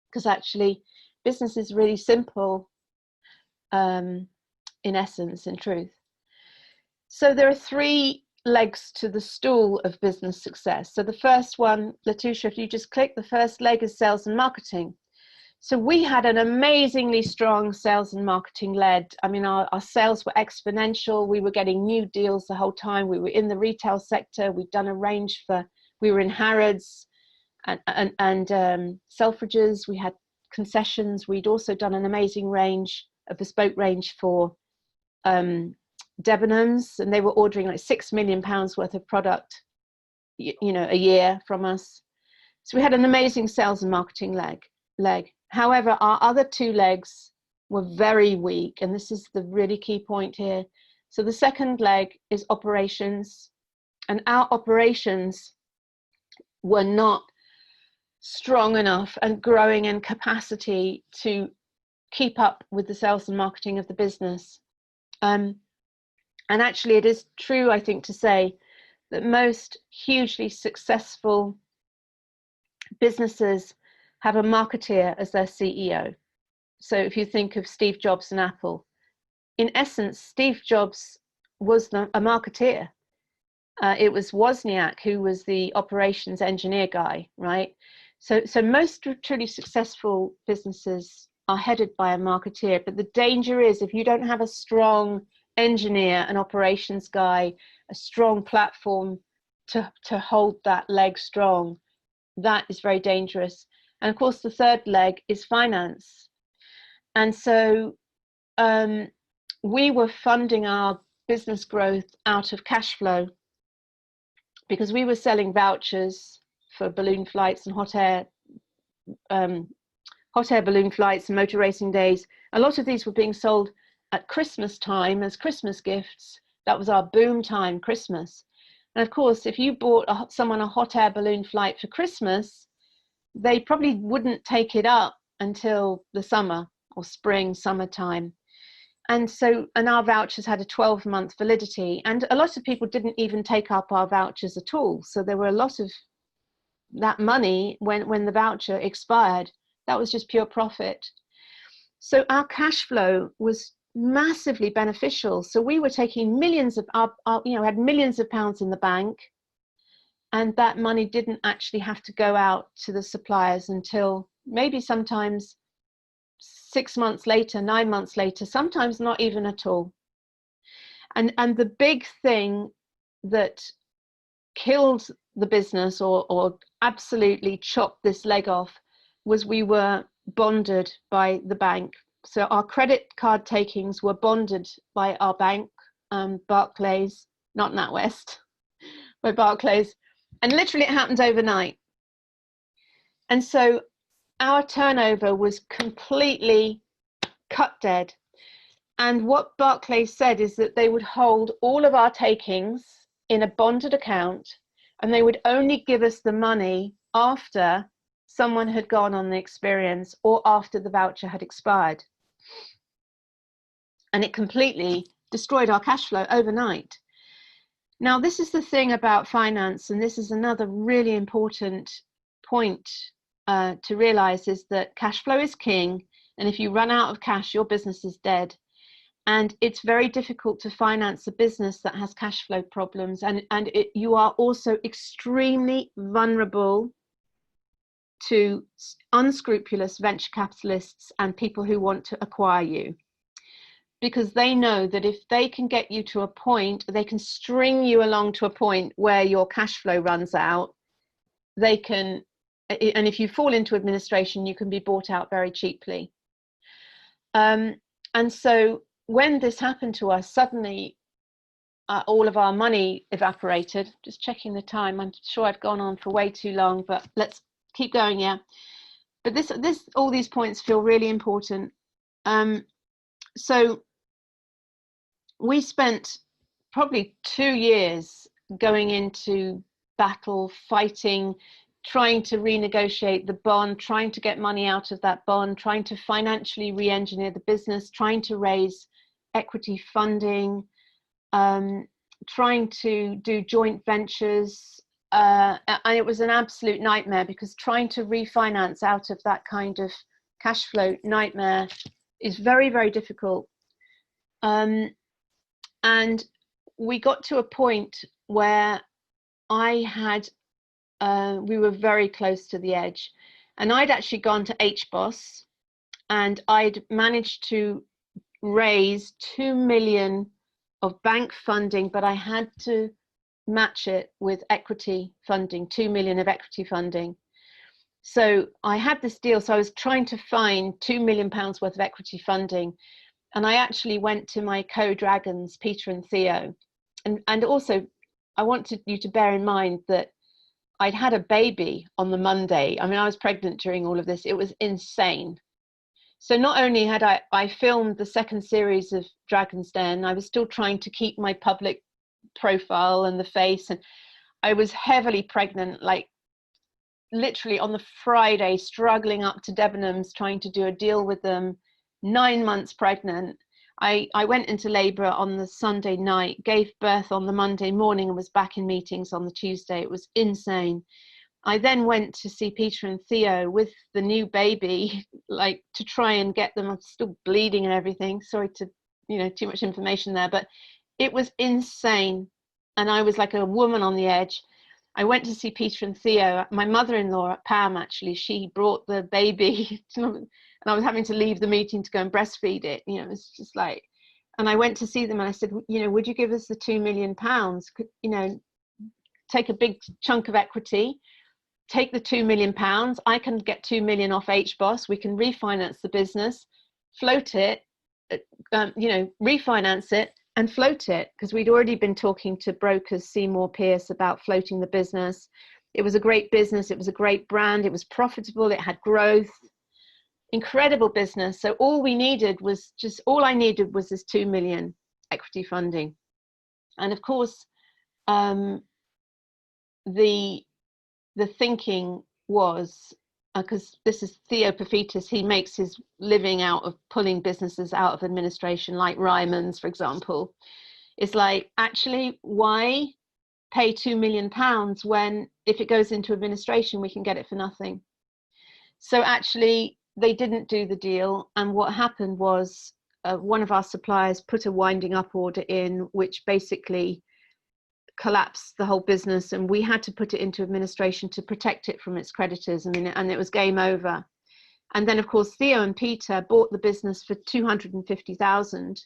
because actually business is really simple in essence, in truth. So there are 3 legs to the stool of business success. So the first one, Letitia, if you just click, the first leg is sales and marketing. So we had an amazingly strong sales and marketing led. I mean, our sales were exponential. We were getting new deals the whole time. We were in the retail sector. We'd done a range we were in Harrods and Selfridges. We had concessions. We'd also done an amazing range, a bespoke range for Debenhams, and they were ordering like £6 million worth of product, a year from us. So we had an amazing sales and marketing leg. However, our other 2 legs were very weak, and this is the really key point here. So the second leg is operations, and our operations were not strong enough and growing in capacity to keep up with the sales and marketing of the business. And actually, it is true, I think, to say that most hugely successful businesses have a marketeer as their CEO. So if you think of Steve Jobs and Apple, in essence, Steve Jobs was a marketeer. It was Wozniak who was the operations engineer guy, right? So most truly successful businesses are headed by a marketeer, but the danger is if you don't have a strong engineer, an operations guy, a strong platform to hold that leg strong, that is very dangerous. And of course, the third leg is finance. And so we were funding our business growth out of cash flow, because we were selling vouchers for balloon flights and hot air balloon flights and motor racing days. A lot of these were being sold at Christmas time as Christmas gifts. That was our boom time, Christmas. And of course, if you bought someone a hot air balloon flight for Christmas, they probably wouldn't take it up until the summer or spring, summertime. And our vouchers had a 12-month validity, and a lot of people didn't even take up our vouchers at all. So there were a lot of that money when the voucher expired. That was just pure profit. So our cash flow was massively beneficial. So we were taking millions of had millions of pounds in the bank, and that money didn't actually have to go out to the suppliers until maybe sometimes 6 months later, 9 months later, sometimes not even at all. And the big thing that killed the business or absolutely chopped this leg off was we were bonded by the bank. So our credit card takings were bonded by our bank, Barclays, not NatWest, by Barclays. And literally it happened overnight. And so our turnover was completely cut dead. And what Barclays said is that they would hold all of our takings in a bonded account, and they would only give us the money after someone had gone on the experience or after the voucher had expired. And it completely destroyed our cash flow overnight. Now, this is the thing about finance, and this is another really important point to realize is that cash flow is king. And if you run out of cash, your business is dead. And it's very difficult to finance a business that has cash flow problems. And you are also extremely vulnerable to unscrupulous venture capitalists and people who want to acquire you. Because they know that if they can get you to a point, they can string you along to a point where your cash flow runs out, they can, and if you fall into administration, you can be bought out very cheaply. And so when this happened to us, suddenly all of our money evaporated. Just checking the time. I'm sure I've gone on for way too long, but let's keep going. Yeah. But all these points feel really important. So we spent probably 2 years going into battle, fighting, trying to renegotiate the bond, trying to get money out of that bond, trying to financially re-engineer the business, trying to raise equity funding, trying to do joint ventures. And it was an absolute nightmare, because trying to refinance out of that kind of cash flow nightmare is very, very difficult. And we got to a point where we were very close to the edge, and I'd actually gone to HBOS, and I'd managed to raise 2 million of bank funding, but I had to match it with equity funding, 2 million of equity funding. So I had this deal. So I was trying to find £2 million worth of equity funding. And I actually went to my co-dragons, Peter and Theo. And also, I wanted you to bear in mind that I'd had a baby on the Monday. I mean, I was pregnant during all of this. It was insane. So not only had I filmed the second series of Dragon's Den, I was still trying to keep my public profile and the face. And I was heavily pregnant, like literally on the Friday, struggling up to Debenhams, trying to do a deal with them. 9 months pregnant. I went into labor on the Sunday night, gave birth on the Monday morning, and was back in meetings on the Tuesday. It was insane. I then went to see Peter and Theo with the new baby, like to try and get them. I'm still bleeding and everything. Sorry to, too much information there, but it was insane. And I was like a woman on the edge. I went to see Peter and Theo. My mother-in-law, Pam, actually, she brought the baby, and I was having to leave the meeting to go and breastfeed it. It's just like, and I went to see them and I said, would you give us the £2 million? Take a big chunk of equity, take the £2 million. I can get 2 million off HBOS. We can refinance the business, float it, refinance it, and float it, because we'd already been talking to brokers, Seymour Pierce, about floating the business. It was a great business. It was a great brand. It was profitable. It had growth, incredible business. So all I needed was this 2 million equity funding. And of course, the thinking was, because this is Theo Paphitis, he makes his living out of pulling businesses out of administration, like Ryman's, for example. It's like, actually, why pay £2 million when if it goes into administration, we can get it for nothing? So actually, they didn't do the deal. And what happened was one of our suppliers put a winding up order in, which basically collapsed the whole business, and we had to put it into administration to protect it from its creditors. And it was game over. And then, of course, Theo and Peter bought the business for 250,000.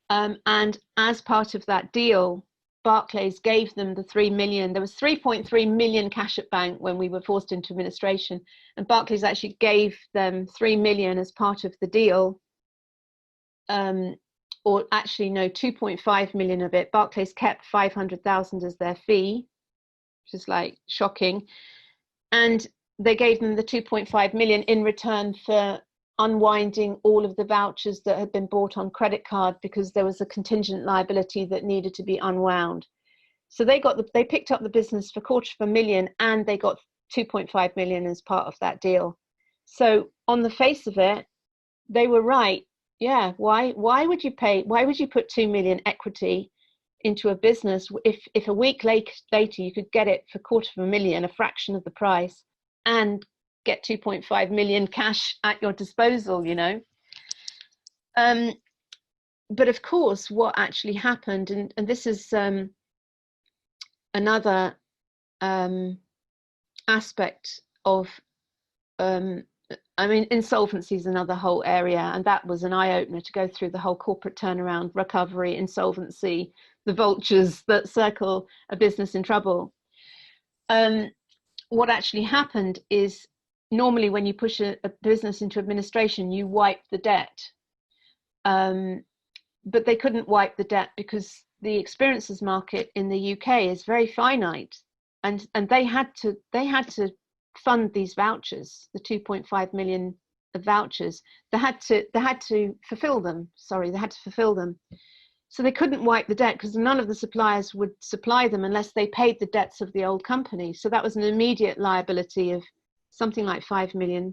And as part of that deal, Barclays gave them the 3 million. There was 3.3 million cash at bank when we were forced into administration, and Barclays actually gave them 3 million as part of the deal. Or actually, no, 2.5 million of it. Barclays kept 500,000 as their fee, which is like shocking. And they gave them the 2.5 million in return for unwinding all of the vouchers that had been bought on credit card, because there was a contingent liability that needed to be unwound. So they picked up the business for $250,000, and they got 2.5 million as part of that deal. So on the face of it, they were right. Yeah, why would you put 2 million equity into a business if a week later you could get it for $250,000, a fraction of the price? and get 2.5 million cash at your disposal, you know. But of course, what actually happened, and this is another aspect of, I mean, insolvency is another whole area, and that was an eye-opener to go through the whole corporate turnaround, recovery, insolvency, the vultures that circle a business in trouble. What actually happened is, normally when you push a business into administration, you wipe the debt. But they couldn't wipe the debt because the experiences market in the UK is very finite, and they had to fund these vouchers, the 2.5 million of vouchers. They had to fulfill them. Sorry, they had to fulfill them. So they couldn't wipe the debt because none of the suppliers would supply them unless they paid the debts of the old company. So that was an immediate liability of something like £5 million.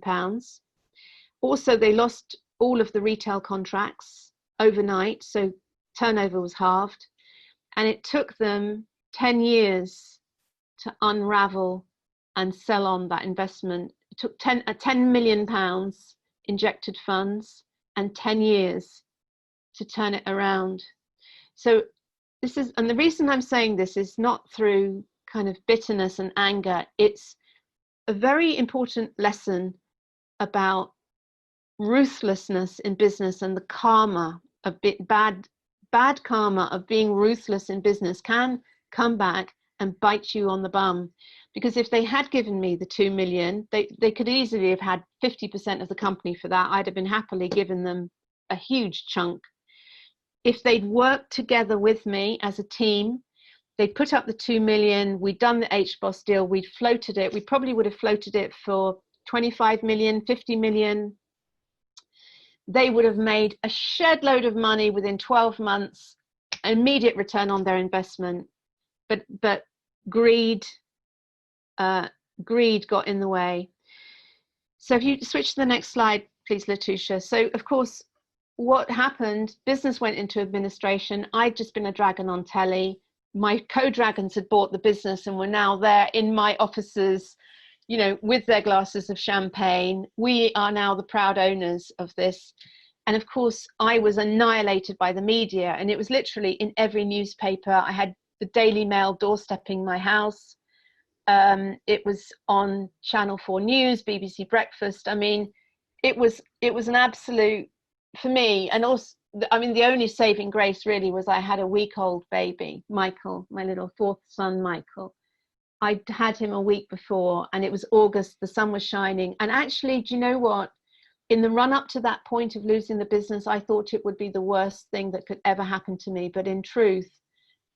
Also, they lost all of the retail contracts overnight, so turnover was halved, and it took them 10 years to unravel and sell on that investment. It took 10 million pounds injected funds and 10 years to turn it around. So this is, and the reason I'm saying this is not through kind of bitterness and anger. It's a very important lesson about ruthlessness in business, and the karma of bad karma of being ruthless in business can come back and bite you on the bum. Because if they had given me the 2 million, they could easily have had 50% of the company for that. I'd have been happily given them a huge chunk. If they'd worked together with me as a team, they'd put up the 2 million, we'd done the HBOS deal, we'd floated it, we probably would have floated it for 25 million, 50 million. They would have made a shed load of money within 12 months, immediate return on their investment. But greed got in the way. So if you switch to the next slide, please, Letitia. So of course, what happened, business went into administration. I'd just been a dragon on telly. My co-dragons had bought the business and were now there in my offices, you know, with their glasses of champagne. We are now the proud owners of this. And of course, I was annihilated by the media, and it was literally in every newspaper. I had the Daily Mail doorstepping my house. It was on Channel 4 News, BBC Breakfast. I mean, it was an absolute, for me, and also, I mean, the only saving grace really was I had a week-old baby, Michael, my little fourth son, Michael. I'd had him a week before, and it was August, the sun was shining. And actually, do you know what? In the run up to that point of losing the business, I thought it would be the worst thing that could ever happen to me. But in truth,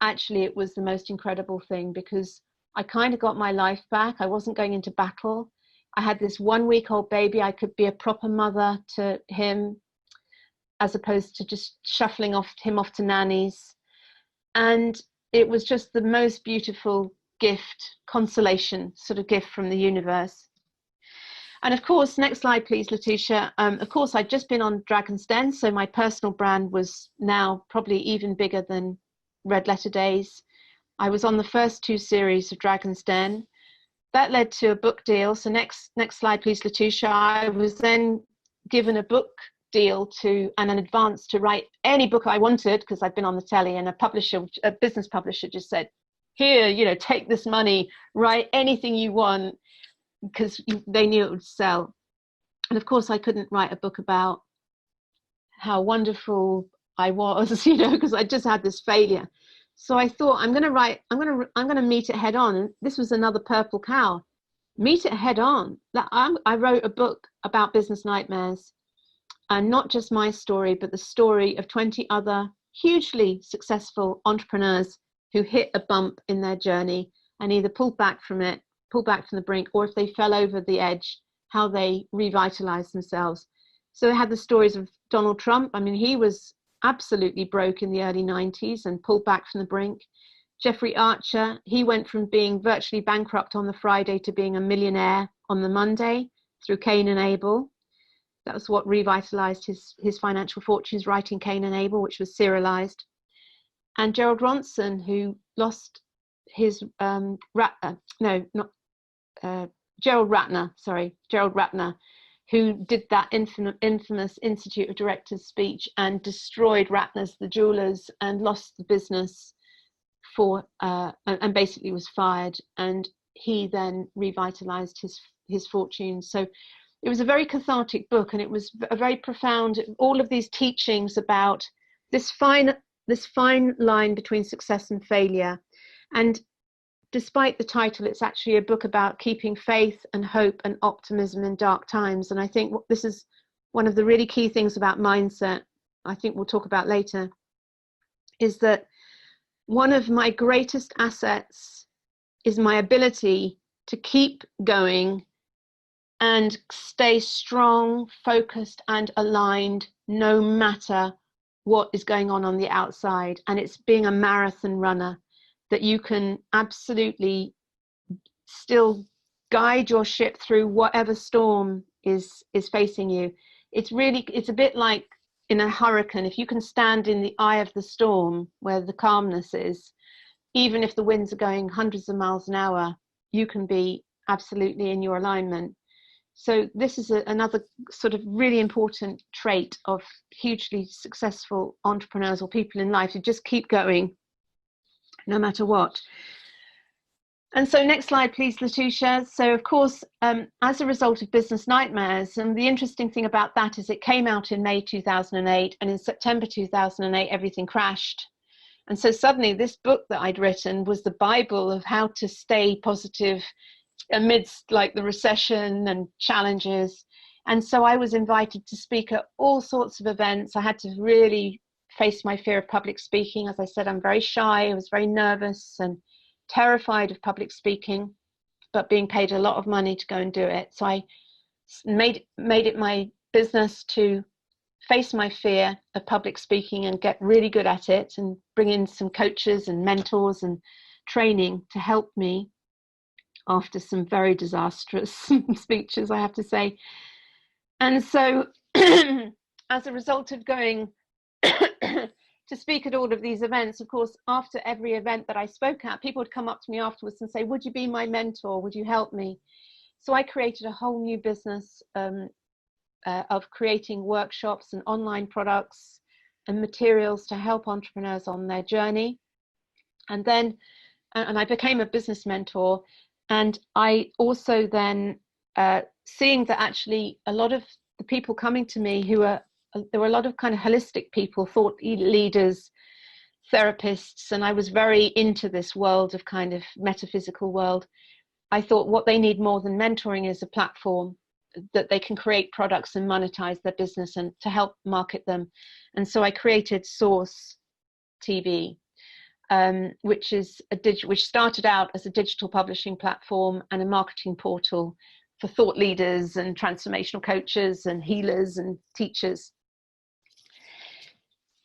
actually, it was the most incredible thing, because I kind of got my life back. I wasn't going into battle. I had this 1 week old baby. I could be a proper mother to him, as opposed to just shuffling him off to nannies. And it was just the most beautiful gift, consolation sort of gift from the universe. And of course, next slide, please, Letitia. Of course, I'd just been on Dragon's Den, so my personal brand was now probably even bigger than Red Letter Days. I was on the first 2 series of Dragon's Den. That led to a book deal. So next slide, please, Letitia. I was then given a book deal and an advance to write any book I wanted, because I'd been on the telly, and a business publisher just said, here, you know, take this money, write anything you want, because they knew it would sell. And of course, I couldn't write a book about how wonderful I was, you know, because I just had this failure. So I thought, I'm going to meet it head on. And this was another purple cow. Meet it head on. I wrote a book about business nightmares, and not just my story, but the story of 20 other hugely successful entrepreneurs who hit a bump in their journey and either pulled back from the brink, or if they fell over the edge, how they revitalized themselves. So they had the stories of Donald Trump. I mean, he was absolutely broke in the early 90s and pulled back from the brink. Jeffrey Archer, he went from being virtually bankrupt on the Friday to being a millionaire on the Monday through Cain and Abel. That was what revitalized his financial fortunes, writing Cain and Abel, which was serialized. And Gerald Ronson, who lost his Gerald Ratner, who did that infamous Institute of Directors speech and destroyed Ratner's The Jewelers and lost the business and basically was fired. And he then revitalized his fortune. So it was a very cathartic book, and it was a very profound, all of these teachings about this fine line between success and failure. And despite the title, it's actually a book about keeping faith and hope and optimism in dark times. And I think this is one of the really key things about mindset, I think we'll talk about later, is that one of my greatest assets is my ability to keep going and stay strong, focused, and aligned no matter what is going on the outside. And it's being a marathon runner, that you can absolutely still guide your ship through whatever storm is facing you. It's a bit like in a hurricane. If you can stand in the eye of the storm where the calmness is, even if the winds are going hundreds of miles an hour, you can be absolutely in your alignment. So this is another sort of really important trait of hugely successful entrepreneurs or people in life, who just keep going no matter what. And so next slide, please, Letitia. So of course, as a result of Business Nightmares, and the interesting thing about that is it came out in May 2008, and in September 2008, everything crashed. And so suddenly this book that I'd written was the Bible of how to stay positive amidst like the recession and challenges. And so I was invited to speak at all sorts of events. I had to really face my fear of public speaking. As I said, I'm very shy. I was very nervous and terrified of public speaking, but being paid a lot of money to go and do it. So I made it my business to face my fear of public speaking and get really good at it, and bring in some coaches and mentors and training to help me after some very disastrous speeches, I have to say. And so as a result of going to speak at all of these events, of course, after every event that I spoke at, people would come up to me afterwards and say, would you be my mentor? Would you help me? So I created a whole new business of creating workshops and online products and materials to help entrepreneurs on their journey. And then, and I became a business mentor. And I also then, seeing that actually a lot of the people coming to me there were a lot of kind of holistic people, thought leaders, therapists, and I was very into this world of kind of metaphysical world. I thought what they need more than mentoring is a platform that they can create products and monetize their business and to help market them. And so I created Source TV, which started out as a digital publishing platform and a marketing portal for thought leaders and transformational coaches and healers and teachers.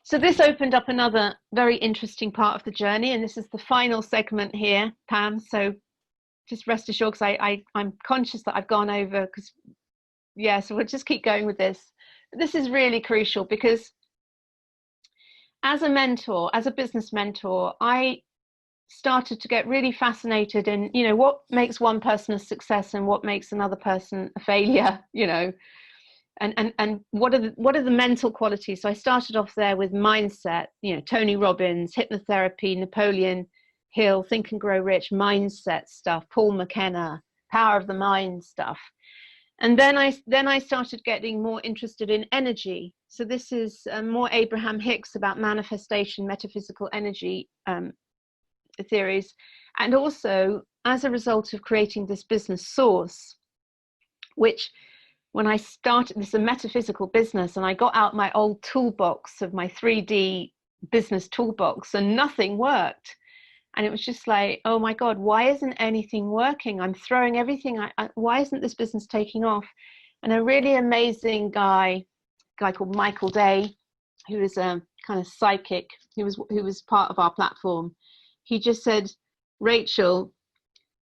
So this opened up another very interesting part of the journey, and this is the final segment here, Pam. So just rest assured, because I'm conscious that I've gone over, because yeah, so we'll just keep going with this. But this is really crucial, because as a mentor, as a business mentor, I started to get really fascinated in, what makes one person a success and what makes another person a failure, and what are the mental qualities. So I started off there with mindset, Tony Robbins, hypnotherapy, Napoleon Hill, Think and Grow Rich, mindset stuff, Paul McKenna, power of the mind stuff. And then I started getting more interested in energy. So this is more Abraham Hicks about manifestation, metaphysical energy theories. And also, as a result of creating this business Source, which when I started, this is a metaphysical business, and I got out my old toolbox of my 3D business toolbox, and nothing worked. And it was just like, oh my God, why isn't anything working? I'm throwing everything. Why isn't this business taking off? And a really amazing guy called Michael Day, who is a kind of psychic, who was part of our platform. He just said, Rachel,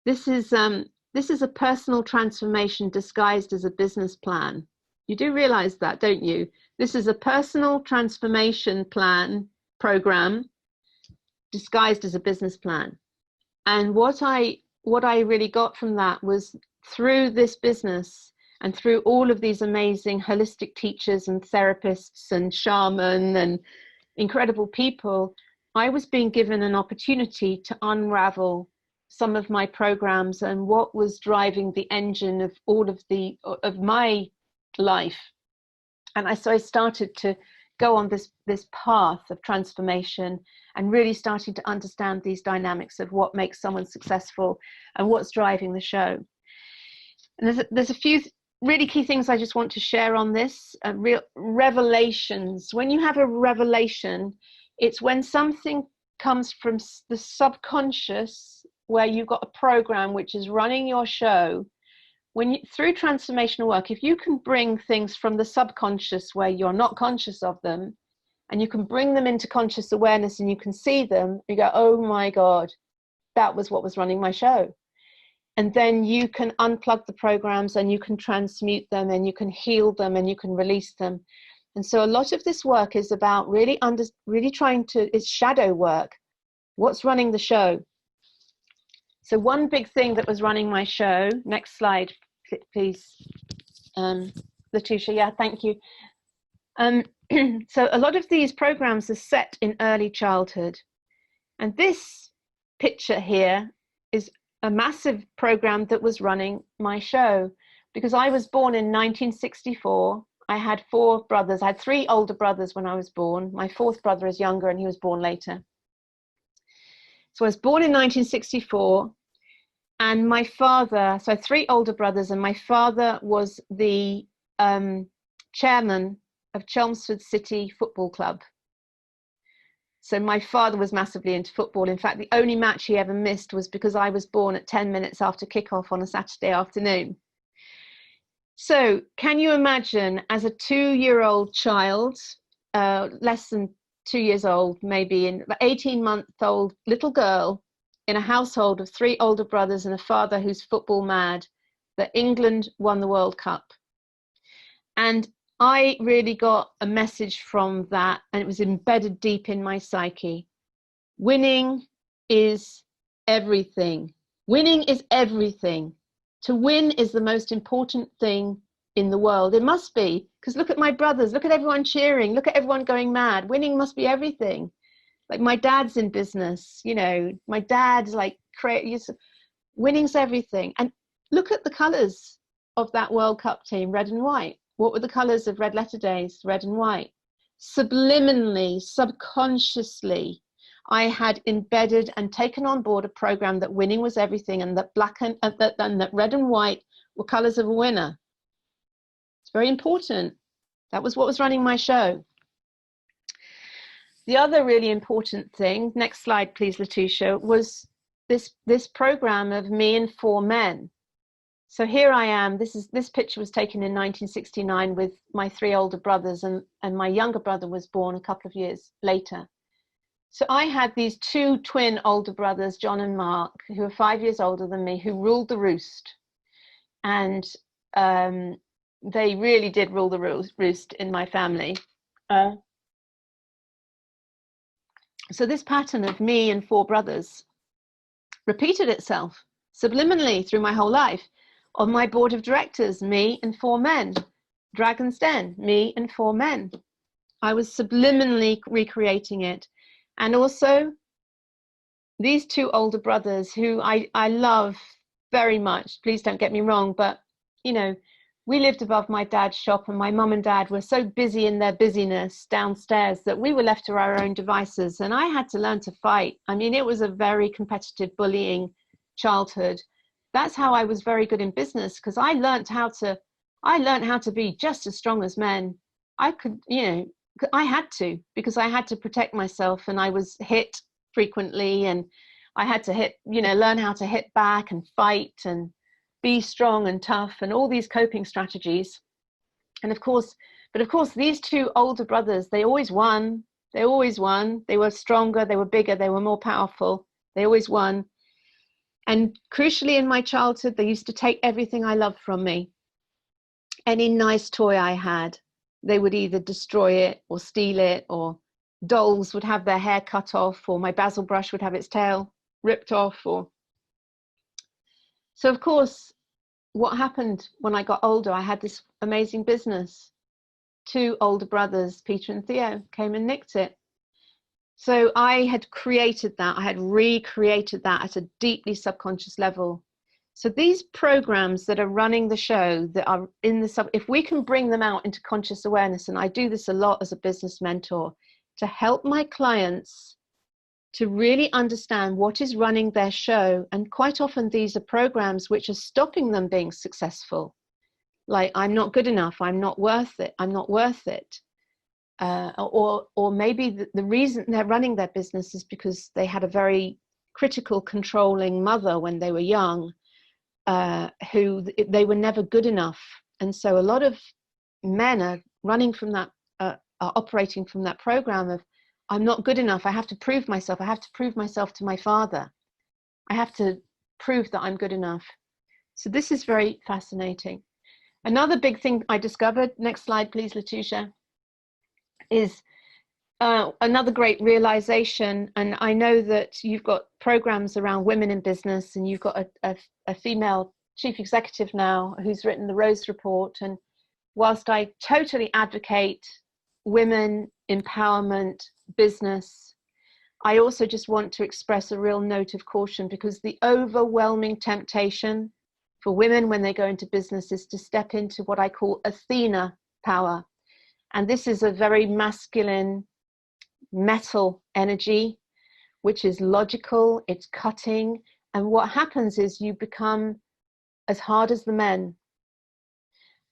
this is a personal transformation disguised as a business plan. You do realize that, don't you? This is a personal transformation program disguised as a business plan. And what I really got from that was through this business and through all of these amazing holistic teachers and therapists and shaman and incredible people, I was being given an opportunity to unravel some of my programs and what was driving the engine of all of my life. And so I started to go on this path of transformation and really starting to understand these dynamics of what makes someone successful and what's driving the show. And there's a few really key things I just want to share on this. Real revelations. When you have a revelation, it's when something comes from the subconscious, where you've got a program which is running your show. When you, through transformational work, if you can bring things from the subconscious where you're not conscious of them, and you can bring them into conscious awareness and you can see them, you go, oh my God, that was what was running my show. And then you can unplug the programs and you can transmute them and you can heal them and you can release them. And so a lot of this work is about really trying to, it's shadow work. What's running the show? So one big thing that was running my show, next slide, please, Letitia, yeah, thank you. So a lot of these programs are set in early childhood. And this picture here is a massive program that was running my show, because I was born in 1964. I had 4 brothers. I had 3 older brothers when I was born. My 4th brother is younger and he was born later. So I was born in 1964. And my father, so I had 3 older brothers, and my father was the chairman of Chelmsford City Football Club. So my father was massively into football. In fact, the only match he ever missed was because I was born at 10 minutes after kickoff on a Saturday afternoon. So can you imagine, as a 2-year-old child, less than 2 years old, maybe, an 18-month-old little girl, in a household of 3 older brothers and a father who's football mad, that England won the World Cup. And I really got a message from that, and it was embedded deep in my psyche. Winning is everything. Winning is everything. To win is the most important thing in the world. It must be, because look at my brothers, look at everyone cheering, look at everyone going mad. Winning must be everything. Like, my dad's in business, you know, my dad's like, winning's everything. And look at the colours of that World Cup team, red and white. What were the colours of Red Letter Days? Red and white. Subliminally, subconsciously, I had embedded and taken on board a program that winning was everything, and that that red and white were colours of a winner. It's very important. That was what was running my show. The other really important thing, next slide please, Letitia, was this program of me and 4 men. So here I am. This picture was taken in 1969 with my 3 older brothers, and my younger brother was born a couple of years later. So I had these 2 twin older brothers, John and Mark, who are 5 years older than me, who ruled the roost. And they really did rule the roost in my family. So this pattern of me and 4 brothers repeated itself subliminally through my whole life. On my board of directors, me and 4 men. Dragon's Den, me and 4 men. I was subliminally recreating it. And also these 2 older brothers who I love very much, please don't get me wrong, but, you know, we lived above my dad's shop, and my mum and dad were so busy in their busyness downstairs that we were left to our own devices, and I had to learn to fight. I mean, it was a very competitive, bullying childhood. That's how I was very good in business, because I learned how to be just as strong as men. I could, you know, I had to, because I had to protect myself, and I was hit frequently, and I had to learn how to hit back and fight and be strong and tough and all these coping strategies. And of course, these 2 older brothers, they always won. They were stronger, they were bigger, they were more powerful. They always won. And crucially, in my childhood, they used to take everything I loved from me. Any nice toy I had, they would either destroy it or steal it, or dolls would have their hair cut off, or my basil brush would have its tail ripped off. So of course, what happened when I got older? I had this amazing business. 2 older brothers, Peter and Theo, came and nicked it. So I had created that. I had recreated that at a deeply subconscious level. So these programs that are running the show, that are in the if we can bring them out into conscious awareness, and I do this a lot as a business mentor, to help my clients to really understand what is running their show. And quite often these are programs which are stopping them being successful. Like, I'm not good enough, I'm not worth it, I'm not worth it. Or maybe the reason they're running their business is because they had a very critical, controlling mother when they were young, who they were never good enough. And so a lot of men are running from that, are operating from that program of, I'm not good enough, I have to prove myself, I have to prove myself to my father, I have to prove that I'm good enough. So this is very fascinating. Another big thing I discovered, next slide please, Letitia, is another great realization. And I know that you've got programs around women in business, and you've got a female chief executive now who's written the Rose Report. And whilst I totally advocate women empowerment, business, I also just want to express a real note of caution, because the overwhelming temptation for women when they go into business is to step into what I call Athena power. And this is a very masculine metal energy, which is logical, it's cutting. And what happens is you become as hard as the men.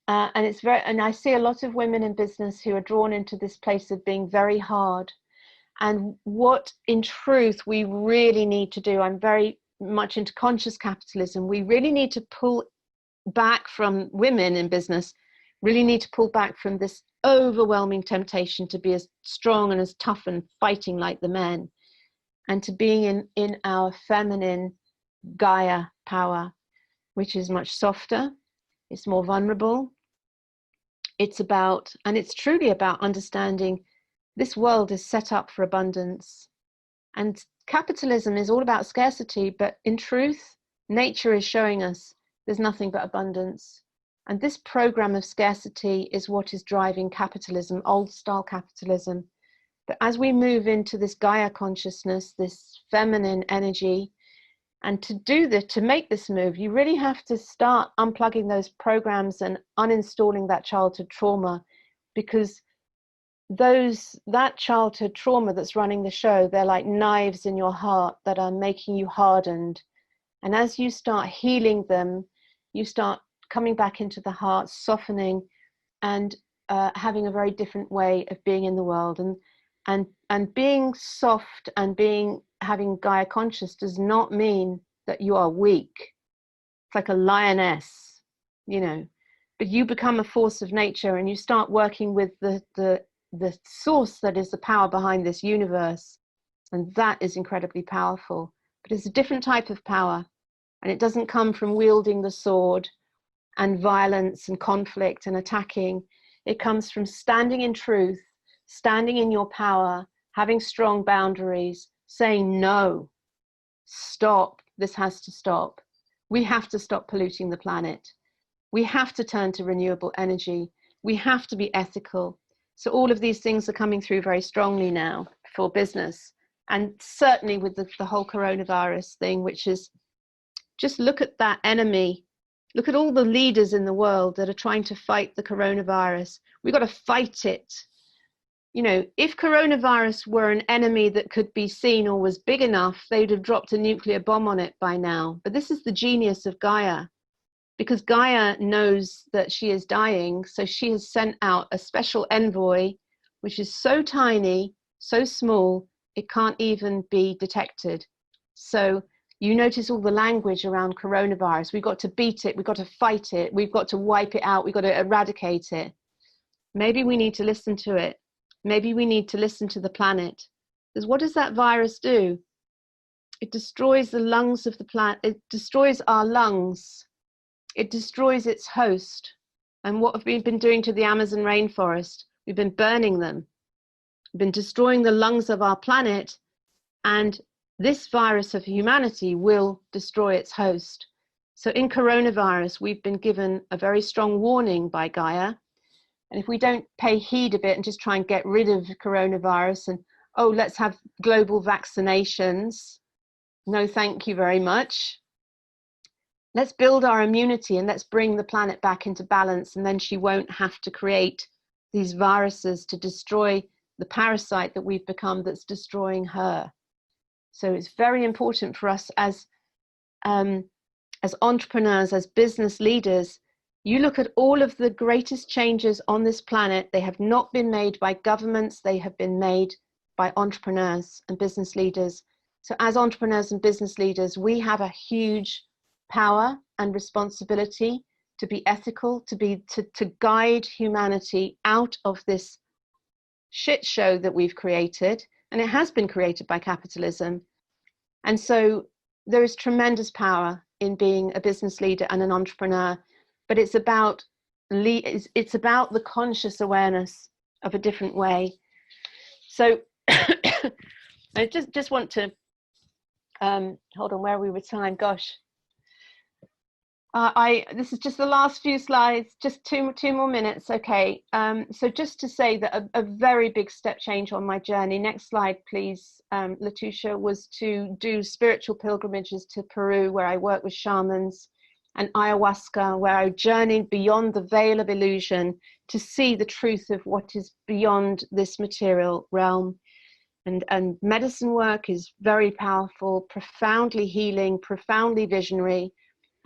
And I see a lot of women in business who are drawn into this place of being very hard. And what in truth we really need to do, I'm very much into conscious capitalism, we really need to pull back from, women in business really need to pull back from this overwhelming temptation to be as strong and as tough and fighting like the men, and to being in our feminine Gaia power, which is much softer, it's more vulnerable. It's about, and it's truly about understanding this world is set up for abundance. And capitalism is all about scarcity, but in truth, nature is showing us there's nothing but abundance. And this program of scarcity is what is driving capitalism, old style capitalism. But as we move into this Gaia consciousness, this feminine energy, and to make this move, you really have to start unplugging those programs and uninstalling that childhood trauma, because that childhood trauma that's running the show, they're like knives in your heart that are making you hardened. And as you start healing them, you start coming back into the heart, softening, and having a very different way of being in the world. And being soft and having Gaia conscious does not mean that you are weak. It's like a lioness, but you become a force of nature, and you start working with the source that is the power behind this universe. And that is incredibly powerful, but it's a different type of power. And it doesn't come from wielding the sword and violence and conflict and attacking. It comes from standing in truth, standing in your power, having strong boundaries, saying no, stop, this has to stop. We have to stop polluting the planet. We have to turn to renewable energy. We have to be ethical. So all of these things are coming through very strongly now for business. And certainly with the whole coronavirus thing, which is, just look at that enemy. Look at all the leaders in the world that are trying to fight the coronavirus. We've got to fight it. If coronavirus were an enemy that could be seen or was big enough, they'd have dropped a nuclear bomb on it by now. But this is the genius of Gaia, because Gaia knows that she is dying. So she has sent out a special envoy, which is so tiny, so small, it can't even be detected. So you notice all the language around coronavirus. We've got to beat it. We've got to fight it. We've got to wipe it out. We've got to eradicate it. Maybe we need to listen to it. Maybe we need to listen to the planet. Because what does that virus do? It destroys the lungs of the planet. It destroys our lungs. It destroys its host. And what have we been doing to the Amazon rainforest? We've been burning them. We've been destroying the lungs of our planet. And this virus of humanity will destroy its host. So in coronavirus, we've been given a very strong warning by Gaia. And if we don't pay heed of it and just try and get rid of coronavirus and, oh, let's have global vaccinations, no thank you very much. Let's build our immunity and let's bring the planet back into balance, and then she won't have to create these viruses to destroy the parasite that we've become that's destroying her. So it's very important for us as entrepreneurs, as business leaders. You look at all of the greatest changes on this planet, they have not been made by governments, they have been made by entrepreneurs and business leaders. So as entrepreneurs and business leaders, we have a huge power and responsibility to be ethical, to guide humanity out of this shit show that we've created, and it has been created by capitalism. And so there is tremendous power in being a business leader and an entrepreneur, but it's about the conscious awareness of a different way. So I just want to hold on, where are we with time? Gosh. This is just the last few slides, just two more minutes. Okay, so just to say that a very big step change on my journey, next slide please, Letitia, was to do spiritual pilgrimages to Peru, where I work with shamans, and ayahuasca, where I journeyed beyond the veil of illusion to see the truth of what is beyond this material realm. And medicine work is very powerful, profoundly healing, profoundly visionary.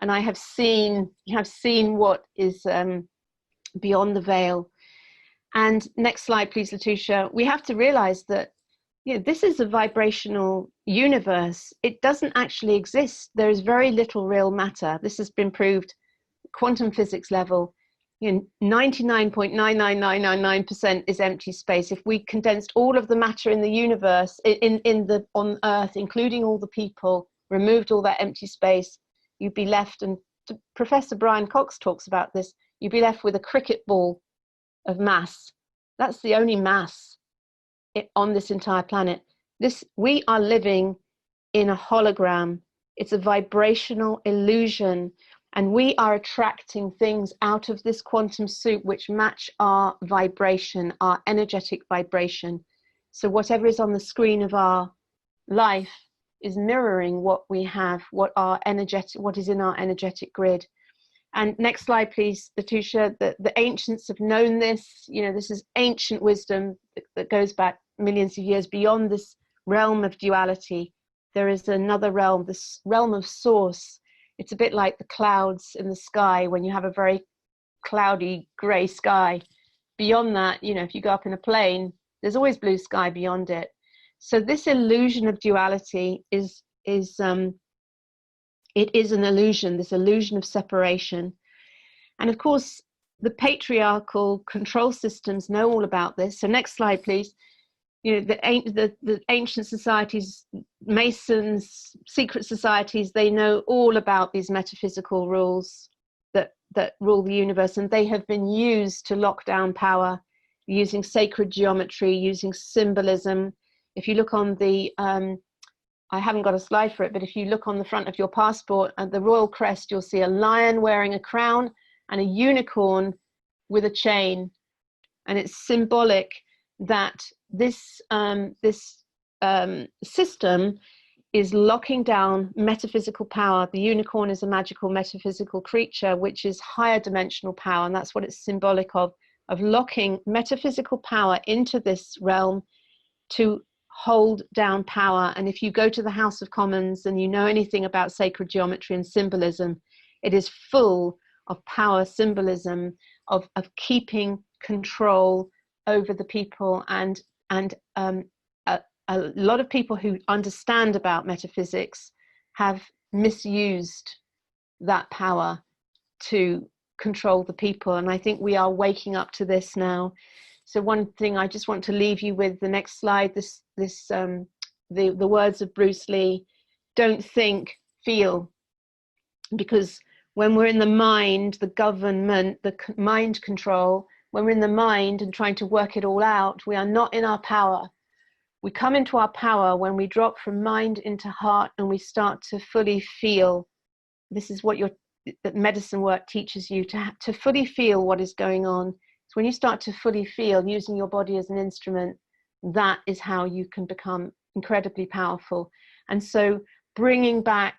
And I have seen what is beyond the veil. And next slide, please, Letitia. We have to realize that, you know, this is a vibrational universe. It doesn't actually exist. There is very little real matter. This has been proved quantum physics level. You know, 99.99999% is empty space. If we condensed all of the matter in the universe, on Earth, including all the people, removed all that empty space, you'd be left, and Professor Brian Cox talks about this, you'd be left with a cricket ball of mass. That's the only mass on this entire planet. We are living in a hologram. It's a vibrational illusion, and we are attracting things out of this quantum soup which match our vibration, our energetic vibration. So whatever is on the screen of our life is mirroring what we have, what is in our energetic grid. And next slide, please, Letitia. The ancients have known this. You know, this is ancient wisdom that goes back millions of years beyond this realm of duality. There is another realm, this realm of source. It's a bit like the clouds in the sky when you have a very cloudy grey sky. Beyond that, you know, if you go up in a plane, there's always blue sky beyond it. So this illusion of duality is an illusion, this illusion of separation. And of course, the patriarchal control systems know all about this. So next slide, please. You know, the ancient societies, Masons, secret societies, they know all about these metaphysical rules that rule the universe, and they have been used to lock down power using sacred geometry, using symbolism. If you look on the, I haven't got a slide for it, but if you look on the front of your passport at the royal crest, you'll see a lion wearing a crown and a unicorn with a chain. And it's symbolic that this system is locking down metaphysical power. The unicorn is a magical metaphysical creature, which is higher dimensional power. And that's what it's symbolic of locking metaphysical power into this realm to hold down power. And if you go to the House of Commons and you know anything about sacred geometry and symbolism, it is full of power symbolism, of keeping control over the people. And a lot of people who understand about metaphysics have misused that power to control the people. And I think we are waking up to this now. So one thing I just want to leave you with, the next slide, the words of Bruce Lee: don't think, feel. Because when we're in the mind, the government, the mind control, when we're in the mind and trying to work it all out, we are not in our power. We come into our power when we drop from mind into heart and we start to fully feel. This is what that medicine work teaches you to fully feel what is going on. So when you start to fully feel, using your body as an instrument, that is how you can become incredibly powerful. And so bringing back,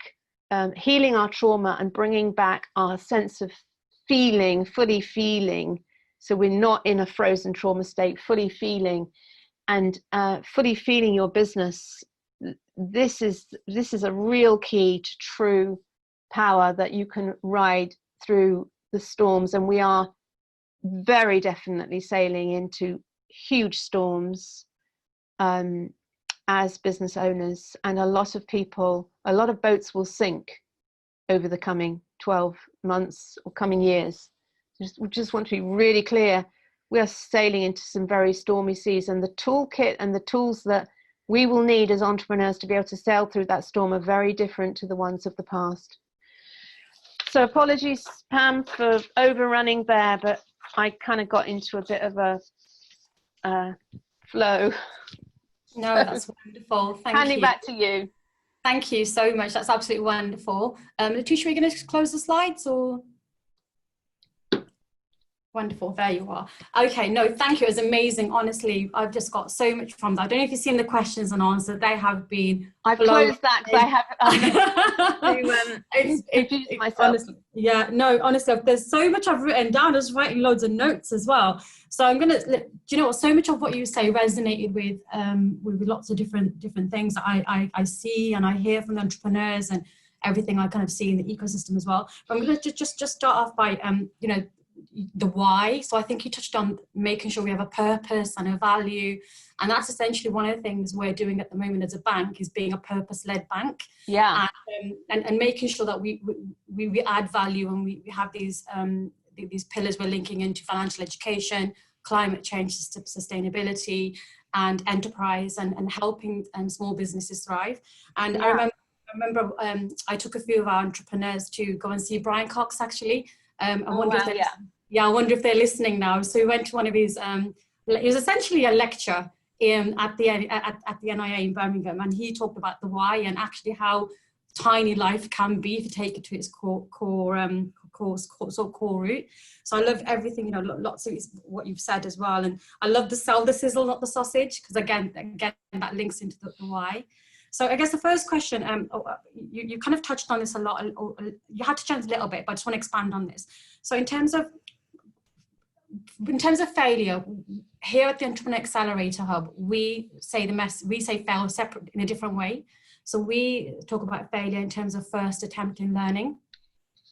healing our trauma and bringing back our sense of feeling, fully feeling, so we're not in a frozen trauma state, fully feeling, and fully feeling your business. This is a real key to true power, that you can ride through the storms. And we are very definitely sailing into huge storms as business owners, and a lot of boats will sink over the coming 12 months or coming years. We just want to be really clear. We are sailing into some very stormy seas, and the toolkit and the tools that we will need as entrepreneurs to be able to sail through that storm are very different to the ones of the past. So apologies, Pam, for overrunning there, but I kind of got into a bit of a flow. No, that's wonderful. Thank you. Handing back to you. Thank you so much. That's absolutely wonderful. Letitia, are you going to close the slides or? Wonderful, there you are. Okay, no, thank you. It was amazing. Honestly, I've just got so much from that. I don't know if you've seen the questions and answers. They have been. I've closed that because I have it's myself. Honestly, yeah, no, honestly, there's so much I've written down. I was writing loads of notes as well. So I'm gonna. Do you know what? So much of what you say resonated with lots of different things that I see and I hear from the entrepreneurs and everything I kind of see in the ecosystem as well. But I'm gonna just start off by you know, the why. So I think you touched on making sure we have a purpose and a value, and that's essentially one of the things we're doing at the moment as a bank, is being a purpose-led bank. Yeah. And making sure that we add value, and we have these pillars we're linking into financial education, climate change, sustainability, and enterprise, and helping small businesses thrive. And yeah. I remember I took a few of our entrepreneurs to go and see Brian Cox, actually. I wonder if they're listening now. So we went to one of his, it was essentially a lecture at the NIA in Birmingham, and he talked about the why and actually how tiny life can be if you take it to its core root. So I love everything, you know, lots of what you've said as well, and I love the sell the sizzle, not the sausage, because again that links into the why. So I guess the first question, you kind of touched on this a lot, or you had to change a little bit, but I just want to expand on this. So in terms of failure, here at the Entrepreneur Accelerator Hub, we say fail separate in a different way. So we talk about failure in terms of first attempt in learning.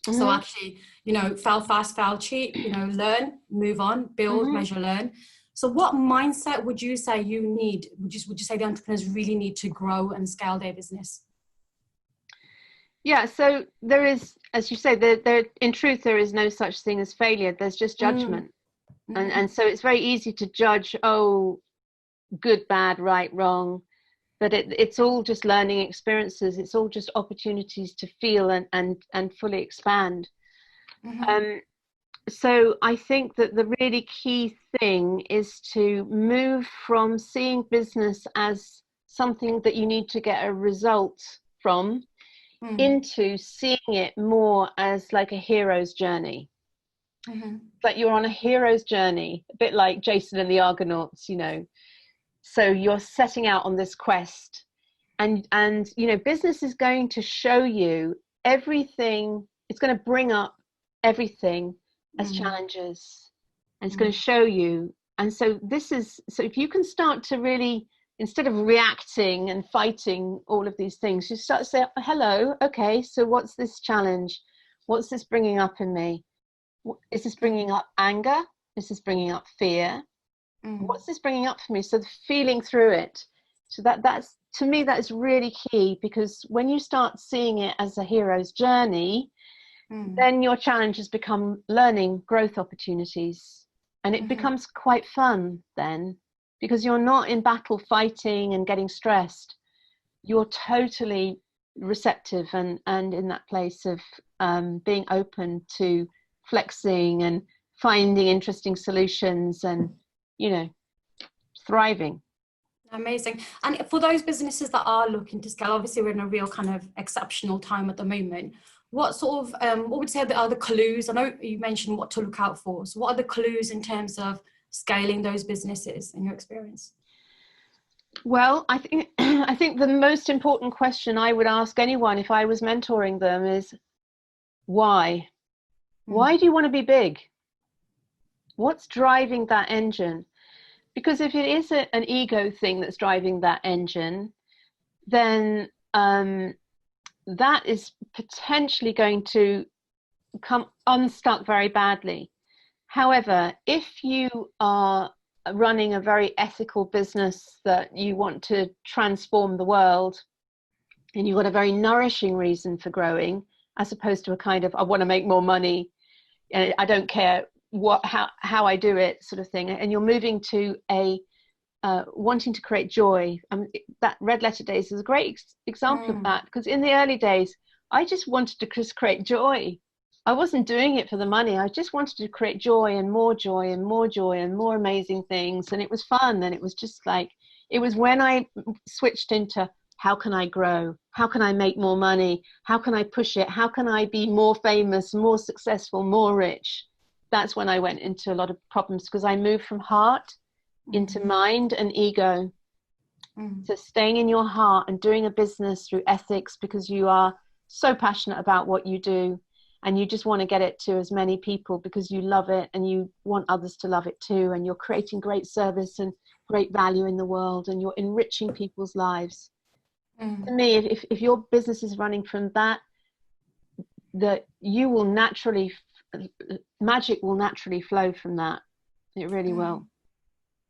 Mm-hmm. So actually, you know, fail fast, fail cheap, you know, learn, move on, build, mm-hmm. measure, learn. So what mindset would you say you need? Would you say the entrepreneurs really need to grow and scale their business? Yeah, so there is, as you say, there in truth, there is no such thing as failure. There's just judgment. Mm-hmm. And so it's very easy to judge, oh, good, bad, right, wrong. But it's all just learning experiences. It's all just opportunities to feel and fully expand. Mm-hmm. So I think that the really key thing is to move from seeing business as something that you need to get a result from into seeing it more as like a hero's journey. Mm-hmm. But you're on a hero's journey, a bit like Jason and the Argonauts, you know. So you're setting out on this quest, and you know, business is going to show you everything. It's going to bring up everything as challenges, and it's going to show you. And so if you can start to really, instead of reacting and fighting all of these things, you start to say, hello, okay, so what's this challenge? What's this bringing up in me? Is this bringing up anger? Is this bringing up fear? What's this bringing up for me? So the feeling through it. So that's, to me, that is really key, because when you start seeing it as a hero's journey, then your challenges become learning growth opportunities, and it becomes quite fun then, because you're not in battle fighting and getting stressed. You're totally receptive and in that place of being open to flexing and finding interesting solutions and, you know, thriving. Amazing. And for those businesses that are looking to scale, obviously we're in a real kind of exceptional time at the moment. what sort of, what would you say are the clues? I know you mentioned what to look out for. So what are the clues in terms of scaling those businesses in your experience? Well, I think I think the most important question I would ask anyone if I was mentoring them is why? Why do you want to be big? What's driving that engine? Because if it is an ego thing that's driving that engine, then that is potentially going to come unstuck very badly. However, if you are running a very ethical business that you want to transform the world, and you've got a very nourishing reason for growing, as opposed to a kind of, I want to make more money, and I don't care how I do it sort of thing, and you're moving to a wanting to create joy. That Red Letter Days is a great example of that, because in the early days, I just wanted to just create joy. I wasn't doing it for the money. I just wanted to create joy and more joy and more joy and more amazing things. And it was fun. And it was just like, it was when I switched into how can I grow? How can I make more money? How can I push it? How can I be more famous, more successful, more rich? That's when I went into a lot of problems, because I moved from heart into mind and ego. So staying in your heart and doing a business through ethics, because you are so passionate about what you do. And you just want to get it to as many people because you love it and you want others to love it too. And you're creating great service and great value in the world, and you're enriching people's lives. To me, if your business is running from that, that you will naturally, magic will naturally flow from that. It really will.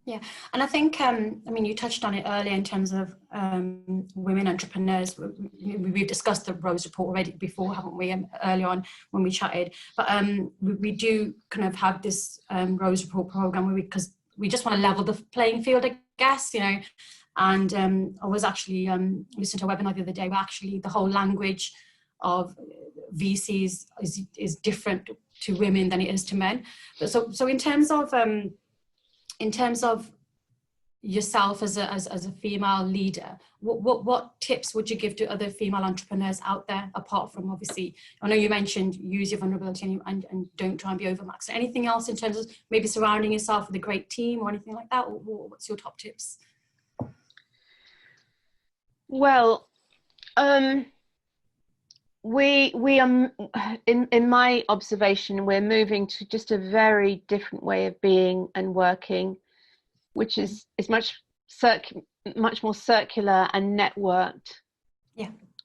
Yeah, and I think, I mean, you touched on it earlier in terms of women entrepreneurs. We've discussed the Rose Report already before, haven't we, earlier on when we chatted. But we do kind of have this Rose Report program because we just want to level the playing field, I guess, you know. And I was actually listening to a webinar the other day where actually the whole language of VCs is different to women than it is to men. But so in terms of yourself as a female leader, what tips would you give to other female entrepreneurs out there, apart from, obviously, I know you mentioned use your vulnerability and don't try and be overmaxed. Anything else in terms of maybe surrounding yourself with a great team or anything like that? Or what's your top tips? Well, we are, in my observation, we're moving to just a very different way of being and working, which is much more circular and networked,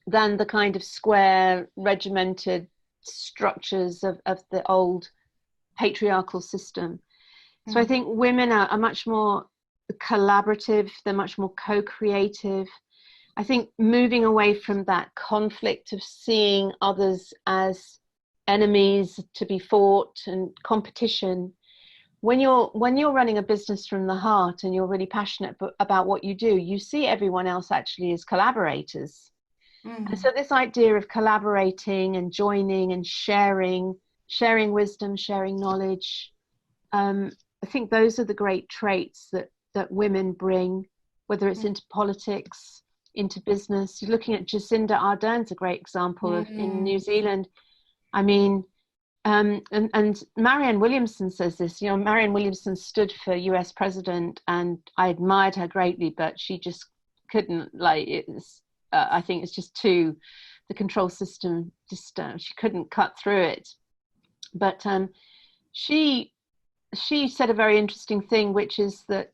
than the kind of square, regimented structures of the old patriarchal system. So I think women are much more collaborative, they're much more co-creative. I think moving away from that conflict of seeing others as enemies to be fought and competition. When you're running a business from the heart and you're really passionate about what you do, you see everyone else actually as collaborators. And so this idea of collaborating and joining and sharing wisdom, sharing knowledge, I think those are the great traits that women bring, whether it's into politics, into business. You're looking at Jacinda Ardern's a great example of in New Zealand. I mean, and Marianne Williamson says this, you know, Marianne Williamson stood for US president, and I admired her greatly, but she just couldn't, like, it's, I think it's just the control system, just she couldn't cut through it. But she said a very interesting thing, which is that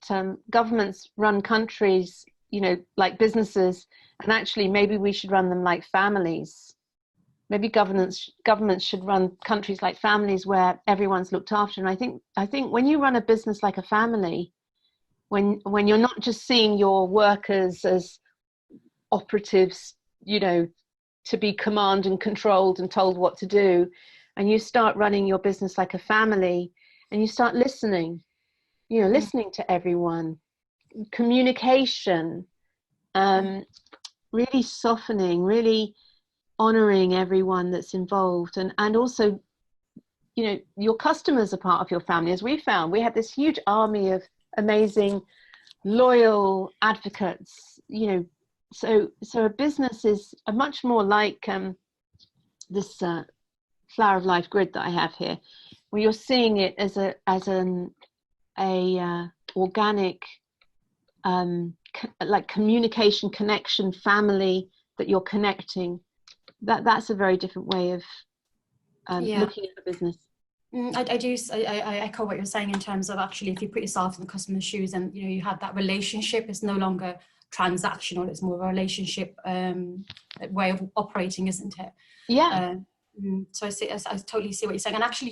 governments run countries, you know, like businesses, and actually maybe we should run them like families. Maybe governments should run countries like families where everyone's looked after. And I think when you run a business like a family, when you're not just seeing your workers as operatives, you know, to be commanded and controlled and told what to do, and you start running your business like a family, and you start listening, you know, listening to everyone, communication, really softening, really honoring everyone that's involved, and also, you know, your customers are part of your family. As we found, we had this huge army of amazing, loyal advocates, you know. So a business is a much more like flower of life grid that I have here, where you're seeing it as an organic, like communication, connection, family that you're connecting. That's a very different way of looking at the business. I echo what you're saying in terms of, actually, if you put yourself in the customer's shoes and you have that relationship, it's no longer transactional, it's more of a relationship way of operating, isn't it? Yeah. So I totally see what you're saying. And actually,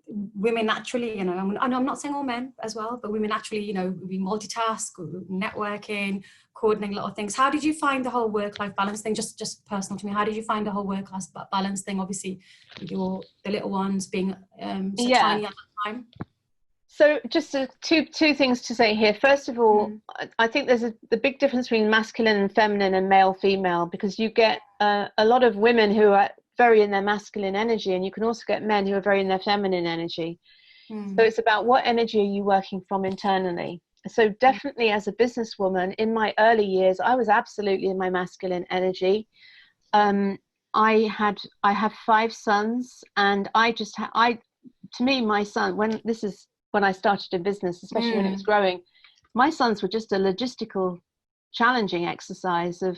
women naturally, and I'm not saying all men as well, but women naturally, we multitask, networking, coordinating a lot of things. How did you find the whole work-life balance thing? Just personal to me, how did you find the whole work-life balance thing? Obviously, with the little ones being so tiny at that time. So just two things to say here. First of all, I think there's the big difference between masculine and feminine and male female, because you get a lot of women who are very in their masculine energy, and you can also get men who are very in their feminine energy. So it's about what energy are you working from internally. So definitely as a businesswoman in my early years, I was absolutely in my masculine energy. I have 5 sons, and to me, my son, when I started a business, especially when it was growing, my sons were just a logistical, challenging exercise of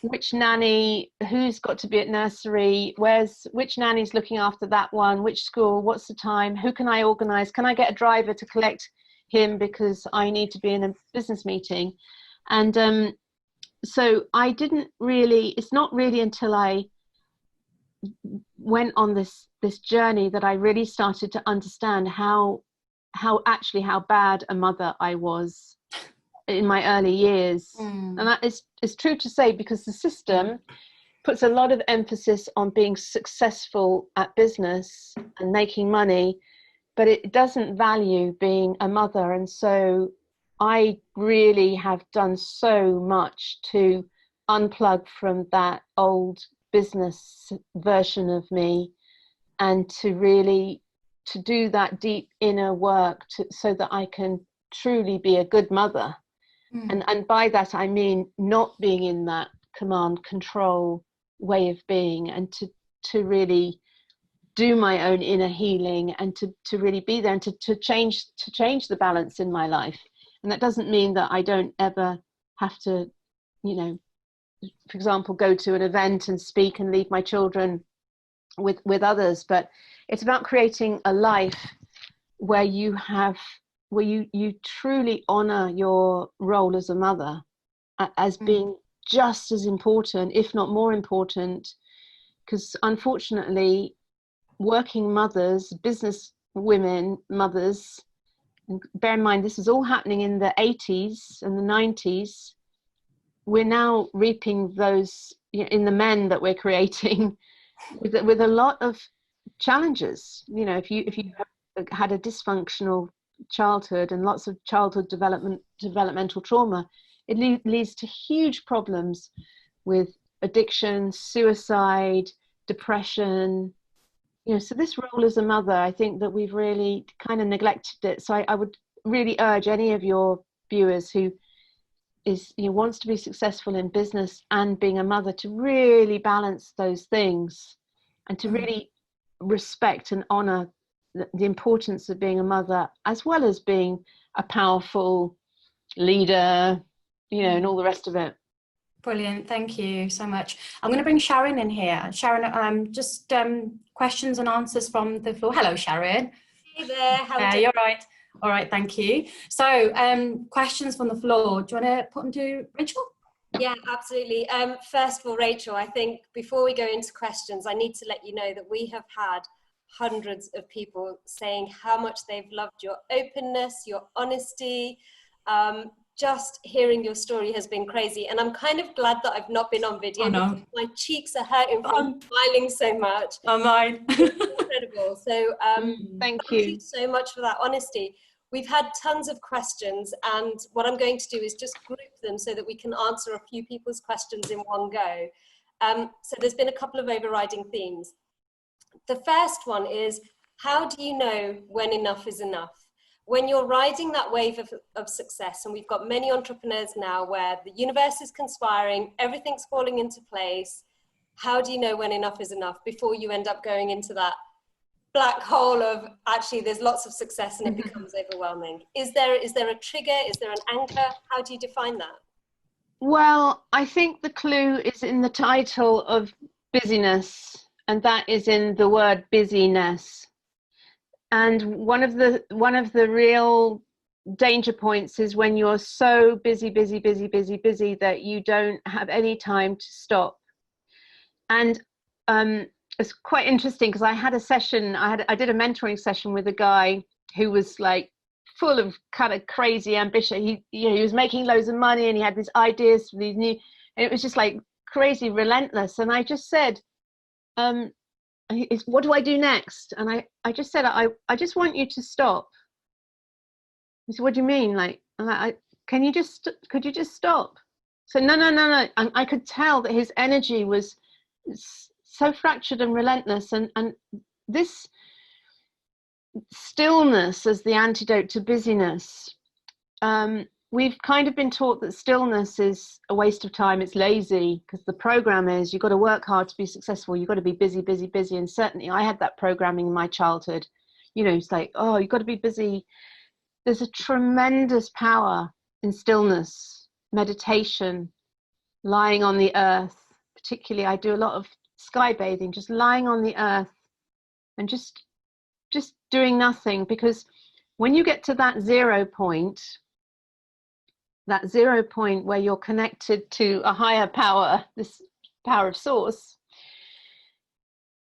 which nanny, who's got to be at nursery, which nanny's looking after that one, which school, what's the time, who can I organize, can I get a driver to collect him because I need to be in a business meeting. And so I didn't really, it's not really until I went on this journey that I really started to understand how bad a mother I was in my early years. And that is true to say, because the system puts a lot of emphasis on being successful at business and making money, but it doesn't value being a mother. And so I really have done so much to unplug from that old business version of me, and to do that deep inner work so that I can truly be a good mother. And by that I mean not being in that command control way of being, and to really do my own inner healing, and to really be there, and to change the balance in my life. And that doesn't mean that I don't ever have to, for example, go to an event and speak and leave my children with others, but it's about creating a life where you truly honor your role as a mother as being just as important, if not more important, because unfortunately working mothers, business women, mothers, and bear in mind this is all happening in the 80s and the 90s, we're now reaping those in the men that we're creating with a lot of challenges. If you have had a dysfunctional childhood and lots of childhood developmental trauma, it leads to huge problems with addiction, suicide, depression. So this role as a mother, I think that we've really kind of neglected it. So I would really urge any of your viewers who wants to be successful in business and being a mother to really balance those things, and to really respect and honor the importance of being a mother, as well as being a powerful leader, and all the rest of it. Brilliant. Thank you so much. I'm going to bring Sharon in here. Sharon, just questions and answers from the floor. Hello, Sharon. Hey there. How are you? You're right. All right. Thank you. So questions from the floor. Do you want to put them to Rachel? Yeah, absolutely. First of all, Rachel, I think before we go into questions, I need to let you know that we have had hundreds of people saying how much they've loved your openness, your honesty. Just hearing your story has been crazy, and I'm kind of glad that I've not been on video. Because my cheeks are hurting from smiling so much. Oh, mine. Incredible. So thank you so much for that honesty. We've had tons of questions, and what I'm going to do is just group them so that we can answer a few people's questions in one go. So there's been a couple of overriding themes. The first one is, how do you know when enough is enough? When you're riding that wave of success, and we've got many entrepreneurs now where the universe is conspiring, everything's falling into place, how do you know when enough is enough before you end up going into that black hole of actually there's lots of success and it becomes overwhelming? Is there a trigger? Is there an anchor? How do you define that? Well, I think the clue is in the title of busyness, and that is in the word busyness. And one of the real danger points is when you're so busy that you don't have any time to stop. And it's quite interesting because I had a session, I did a mentoring session with a guy who was like full of kind of crazy ambition. He was making loads of money and he had these ideas for these new, and it was just like crazy relentless. And I just said, what do I do next? And I just said, I just want you to stop. He said, what do you mean? Like, could you just stop? So no. And I could tell that his energy was so fractured and relentless. And this stillness as the antidote to busyness. We've kind of been taught that stillness is a waste of time. It's lazy, because the program is you've got to work hard to be successful. You've got to be busy. And certainly I had that programming in my childhood. It's like, oh, you've got to be busy. There's a tremendous power in stillness, meditation, lying on the earth. Particularly, I do a lot of sky bathing, just lying on the earth and just doing nothing. Because when you get to that zero point where you're connected to a higher power, this power of source,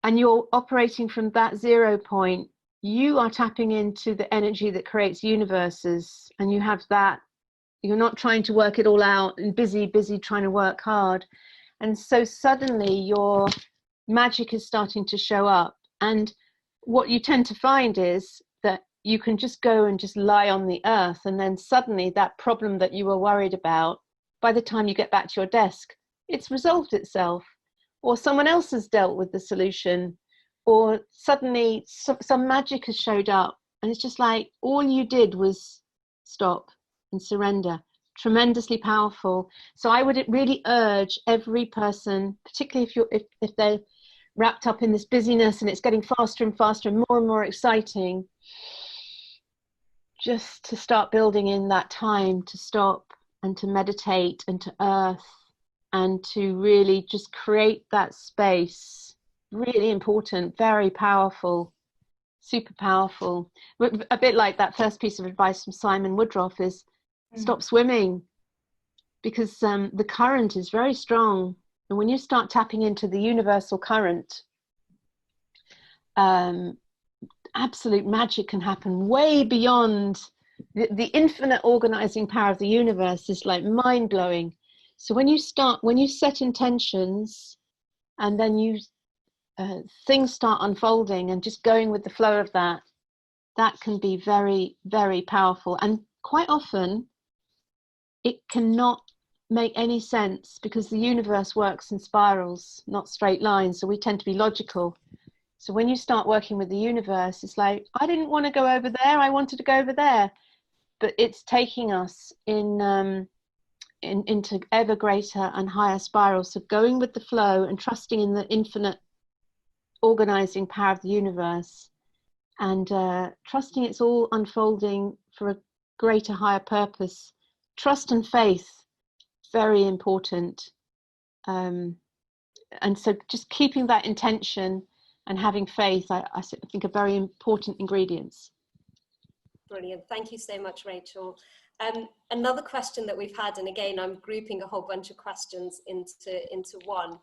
and you're operating from that 0 point, you are tapping into the energy that creates universes, and you have that. You're not trying to work it all out and busy trying to work hard. And so suddenly your magic is starting to show up. And what you tend to find is that you can just go and just lie on the earth, and then suddenly that problem that you were worried about, by the time you get back to your desk, it's resolved itself, or someone else has dealt with the solution, or suddenly some magic has showed up, and it's just like all you did was stop and surrender. Tremendously powerful. So I would really urge every person, particularly if they're wrapped up in this busyness and it's getting faster and faster and more exciting, just to start building in that time to stop and to meditate and to earth and to really just create that space. Really important, very powerful, super powerful. A bit like that first piece of advice from Simon Woodroffe is stop swimming, because the current is very strong. And when you start tapping into the universal current, absolute magic can happen way beyond the infinite organizing power of the universe. Is like mind-blowing. So when you set intentions, and then things start unfolding, and just going with the flow of that can be very, very powerful. And quite often it cannot make any sense, because the universe works in spirals, not straight lines. So we tend to be logical. So when you start working with the universe, it's like, I didn't want to go over there, I wanted to go over there. But it's taking us into ever greater and higher spirals. So going with the flow and trusting in the infinite organizing power of the universe, and trusting it's all unfolding for a greater, higher purpose. Trust and faith, very important. And so just keeping that intention and having faith, I think, are very important ingredients. Brilliant. Thank you so much, Rachel. Another question that we've had, and again, I'm grouping a whole bunch of questions into one.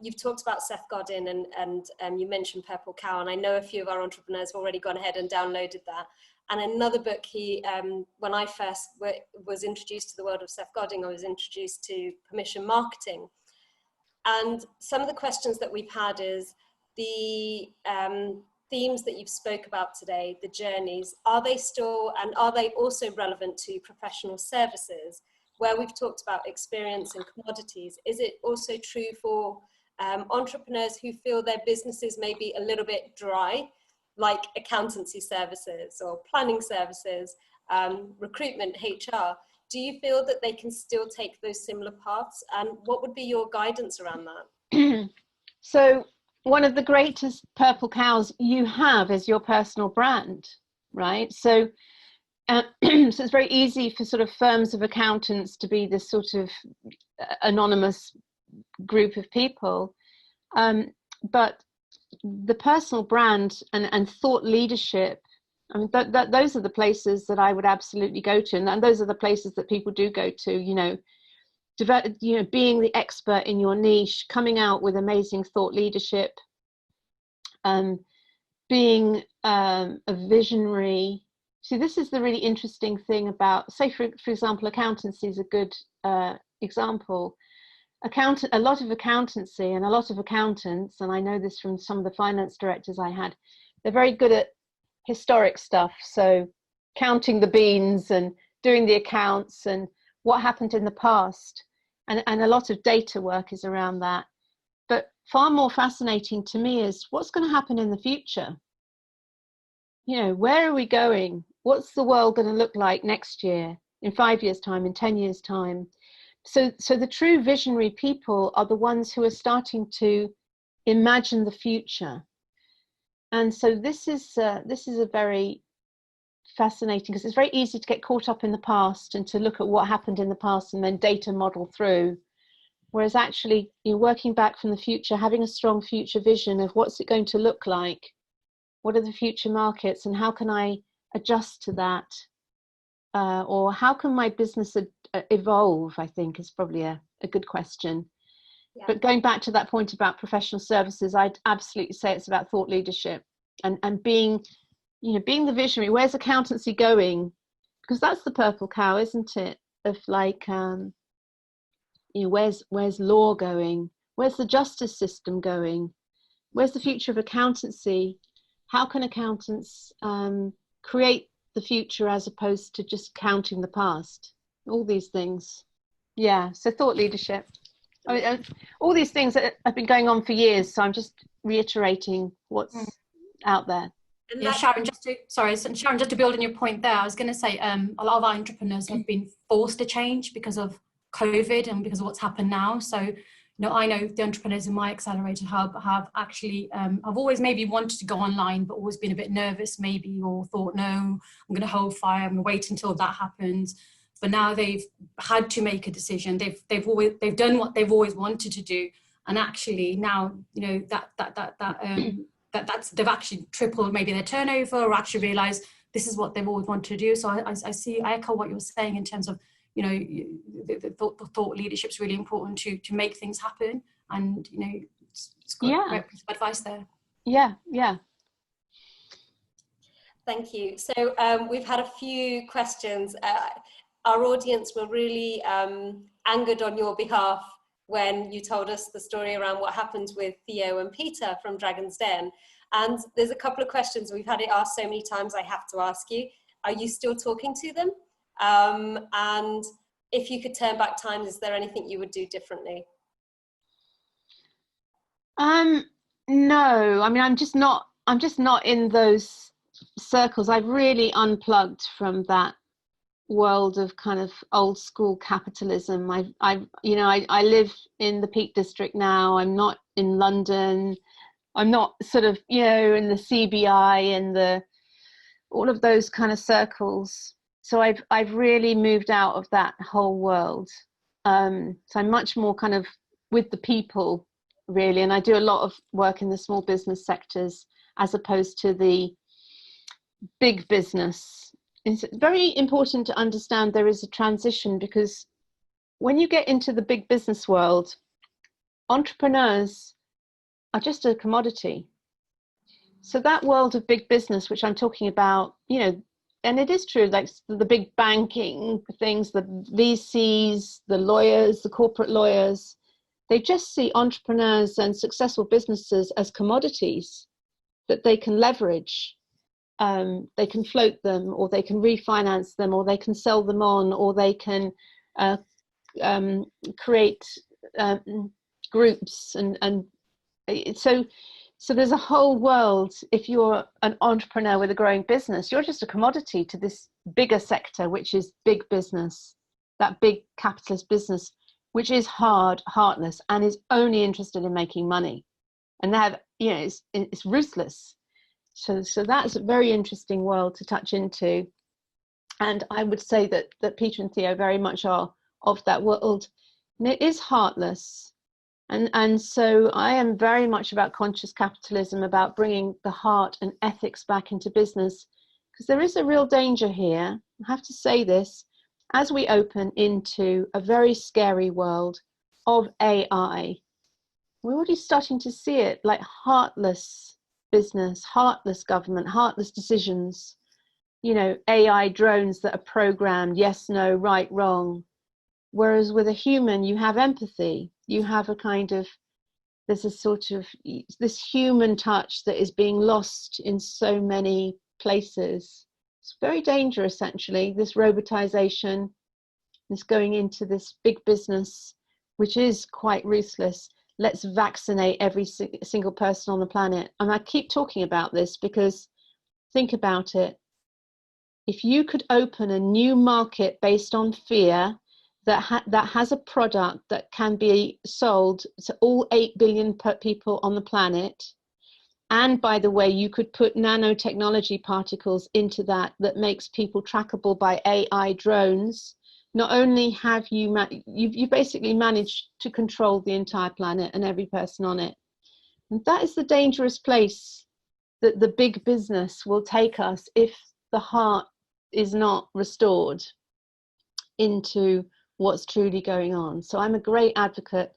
You've talked about Seth Godin, and you mentioned Purple Cow, and I know a few of our entrepreneurs have already gone ahead and downloaded that. And another book, when I first was introduced to the world of Seth Godin, I was introduced to permission marketing. And some of the questions that we've had is the themes that you've spoke about today, the journeys, are they still, and are they also relevant to professional services, where we've talked about experience and commodities? Is it also true for entrepreneurs who feel their businesses may be a little bit dry, like accountancy services or planning services, recruitment, HR? Do you feel that they can still take those similar paths? And what would be your guidance around that? So one of the greatest purple cows you have is your personal brand, right? So, so it's very easy for sort of firms of accountants to be this sort of anonymous group of people. But the personal brand and thought leadership, I mean, those are the places that I would absolutely go to. And those are the places that people do go to, being the expert in your niche, coming out with amazing thought leadership, being a visionary. See, this is the really interesting thing about, say, for example, accountancy is a good example. A lot of accountancy and a lot of accountants, and I know this from some of the finance directors I had, they're very good at historic stuff. So counting the beans and doing the accounts and what happened in the past. And a lot of data work is around that. But far more fascinating to me is what's going to happen in the future. Where are we going? What's the world going to look like next year, in 5 years' time, in 10 years' time? So the true visionary people are the ones who are starting to imagine the future. And so this is a very fascinating, because it's very easy to get caught up in the past and to look at what happened in the past and then data model through. Whereas actually, working back from the future, having a strong future vision of what's it going to look like, what are the future markets, and how can I adjust to that, or how can my business evolve, I think is probably a good question. Yeah. But going back to that point about professional services, I'd absolutely say it's about thought leadership and being the visionary. Where's accountancy going? Because that's the purple cow, isn't it? Of like, where's law going? Where's the justice system going? Where's the future of accountancy? How can accountants create the future as opposed to just counting the past? All these things. Yeah, so thought leadership. I mean, all these things that have been going on for years, so I'm just reiterating what's out there. Yeah, Sharon, just to build on your point there, I was going to say a lot of our entrepreneurs have been forced to change because of COVID and because of what's happened now. So, I know the entrepreneurs in my accelerator hub have actually, I've always maybe wanted to go online, but always been a bit nervous maybe, or thought, no, I'm going to hold fire, I'm going to wait until that happens. But now they've had to make a decision. They've done what they've always wanted to do, and actually now they've actually tripled maybe their turnover, or actually realized this is what they've always wanted to do. So I echo what you're saying in terms of the thought leadership is really important to make things happen, and it's great piece of advice there. Yeah. Thank you. So we've had a few questions. Our audience were really angered on your behalf when you told us the story around what happened with Theo and Peter from Dragon's Den. And there's a couple of questions. We've had it asked so many times, I have to ask you, are you still talking to them? And if you could turn back time, is there anything you would do differently? No, I mean, I'm just not in those circles. I've really unplugged from that world of kind of old school capitalism. I live in the Peak District now. I'm not in London. I'm not sort of, in the CBI and all of those kind of circles. So I've really moved out of that whole world. So I'm much more kind of with the people, really. And I do a lot of work in the small business sectors as opposed to the big business. It's very important to understand there is a transition, because when you get into the big business world, entrepreneurs are just a commodity. So that world of big business, which I'm talking about, and it is true, like the big banking things, the VCs, the lawyers, the corporate lawyers, they just see entrepreneurs and successful businesses as commodities that they can leverage. They can float them, or they can refinance them, or they can sell them on, or they can create groups. And so there's a whole world. If you're an entrepreneur with a growing business, you're just a commodity to this bigger sector, which is big business, that big capitalist business, which is heartless, and is only interested in making money. And they have, you know, it's ruthless. So that's a very interesting world to touch into. And I would say that Peter and Theo very much are of that world. And it is heartless. And so I am very much about conscious capitalism, about bringing the heart and ethics back into business, because there is a real danger here. I have to say this, as we open into a very scary world of AI, we're already starting to see it, like heartless business, heartless government, heartless decisions, you know, AI drones that are programmed, yes, no, right, wrong. Whereas with a human, you have empathy, you have a kind of, there's a sort of, this human touch that is being lost in so many places. It's very dangerous, actually, this robotization, this going into this big business, which is quite ruthless. Let's vaccinate every single person on the planet. And I keep talking about this because think about it. If you could open a new market based on fear that has a product that can be sold to all 8 billion people on the planet, and by the way, you could put nanotechnology particles into that makes people trackable by AI drones, not only have you basically managed to control the entire planet and every person on it. And that is the dangerous place that the big business will take us if the heart is not restored into what's truly going on. So I'm a great advocate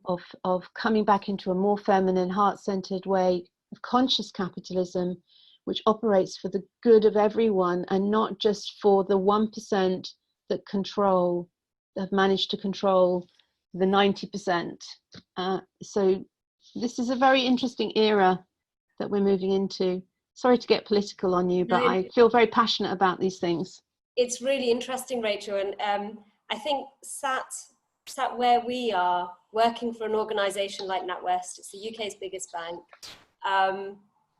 of coming back into a more feminine, heart-centered way of conscious capitalism, which operates for the good of everyone and not just for the 1% that have managed to control the 90%. So this is a very interesting era that we're moving into. Sorry to get political on you, but I feel very passionate about these things. It's really interesting, Rachel, and I think sat where we are, working for an organisation like NatWest, it's the UK's biggest bank,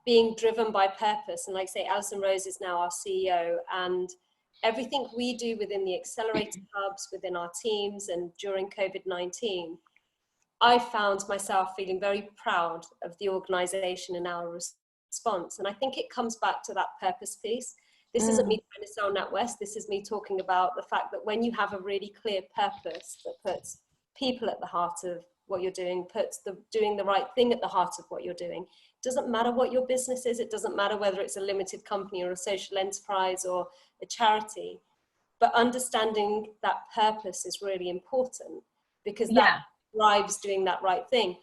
being driven by purpose, and like I say, Alison Rose is now our CEO, and everything we do within the accelerator hubs, within our teams, and during COVID-19, I found myself feeling very proud of the organisation and our response. And I think it comes back to that purpose piece. This isn't me trying to sell NatWest. This is me talking about the fact that when you have a really clear purpose that puts people at the heart of what you're doing, puts doing the right thing at the heart of what you're doing, it doesn't matter what your business is. It doesn't matter whether it's a limited company or a social enterprise or a charity. But understanding that purpose is really important, because that drives doing that right thing.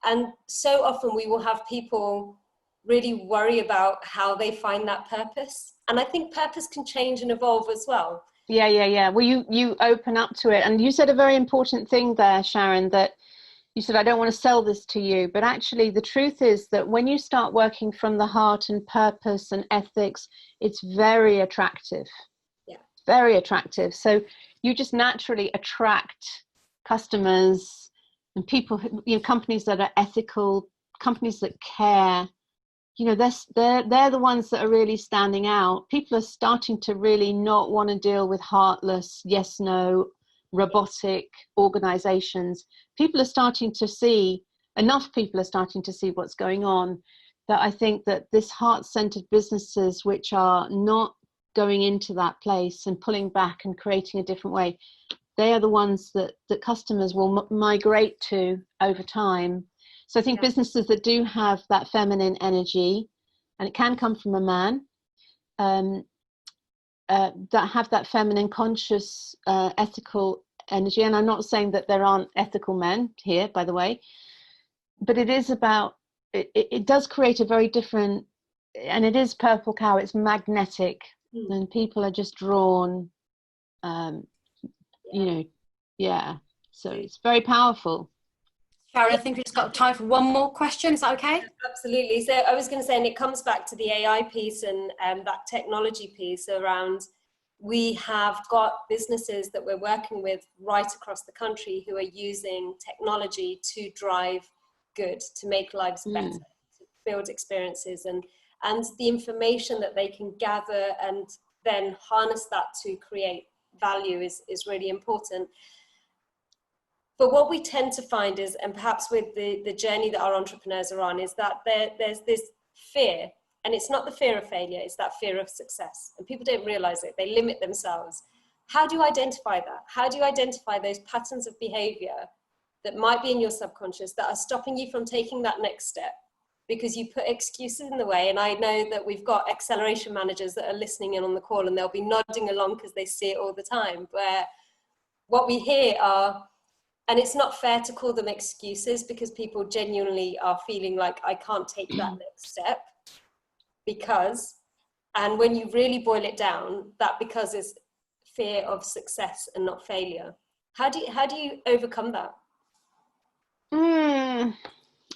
And so often we will have people really worry about how they find that purpose. And I think purpose can change and evolve as well. Yeah. Well, you open up to it. And you said a very important thing there, Sharon, that you said, I don't want to sell this to you. But actually, the truth is that when you start working from the heart and purpose and ethics, it's very attractive. Yeah. Very attractive. So you just naturally attract customers and people, you know, companies that are ethical, companies that care. You know, they're the ones that are really standing out. People are starting to really not want to deal with heartless, yes, no, robotic organizations. People are starting to see, enough people are starting to see what's going on, that I think that this heart-centered businesses which are not going into that place and pulling back and creating a different way, they are the ones that customers will migrate to over time. So I think businesses that do have that feminine energy, and it can come from a man, that have that feminine, conscious, ethical energy. And I'm not saying that there aren't ethical men here, by the way, but it is about, it does create a very different, and it is purple cow, it's magnetic, and people are just drawn, you know, so it's very powerful. Sharon, I think we've just got time for one more question. Is that okay? Absolutely. So I was going to say, and it comes back to the AI piece and that technology piece around, we have got businesses that we're working with right across the country who are using technology to drive good, to make lives better, to build experiences, and the information that they can gather and then harness that to create value is really important. But what we tend to find is, and perhaps with the journey that our entrepreneurs are on, is that there's this fear, and it's not the fear of failure, it's that fear of success. And people don't realize it, they limit themselves. How do you identify that? How do you identify those patterns of behavior that might be in your subconscious that are stopping you from taking that next step? Because you put excuses in the way. And I know that we've got acceleration managers that are listening in on the call, and they'll be nodding along because they see it all the time, where what we hear are, and it's not fair to call them excuses, because people genuinely are feeling like, I can't take that next step because, and when you really boil it down, that because is fear of success and not failure. How do you overcome that?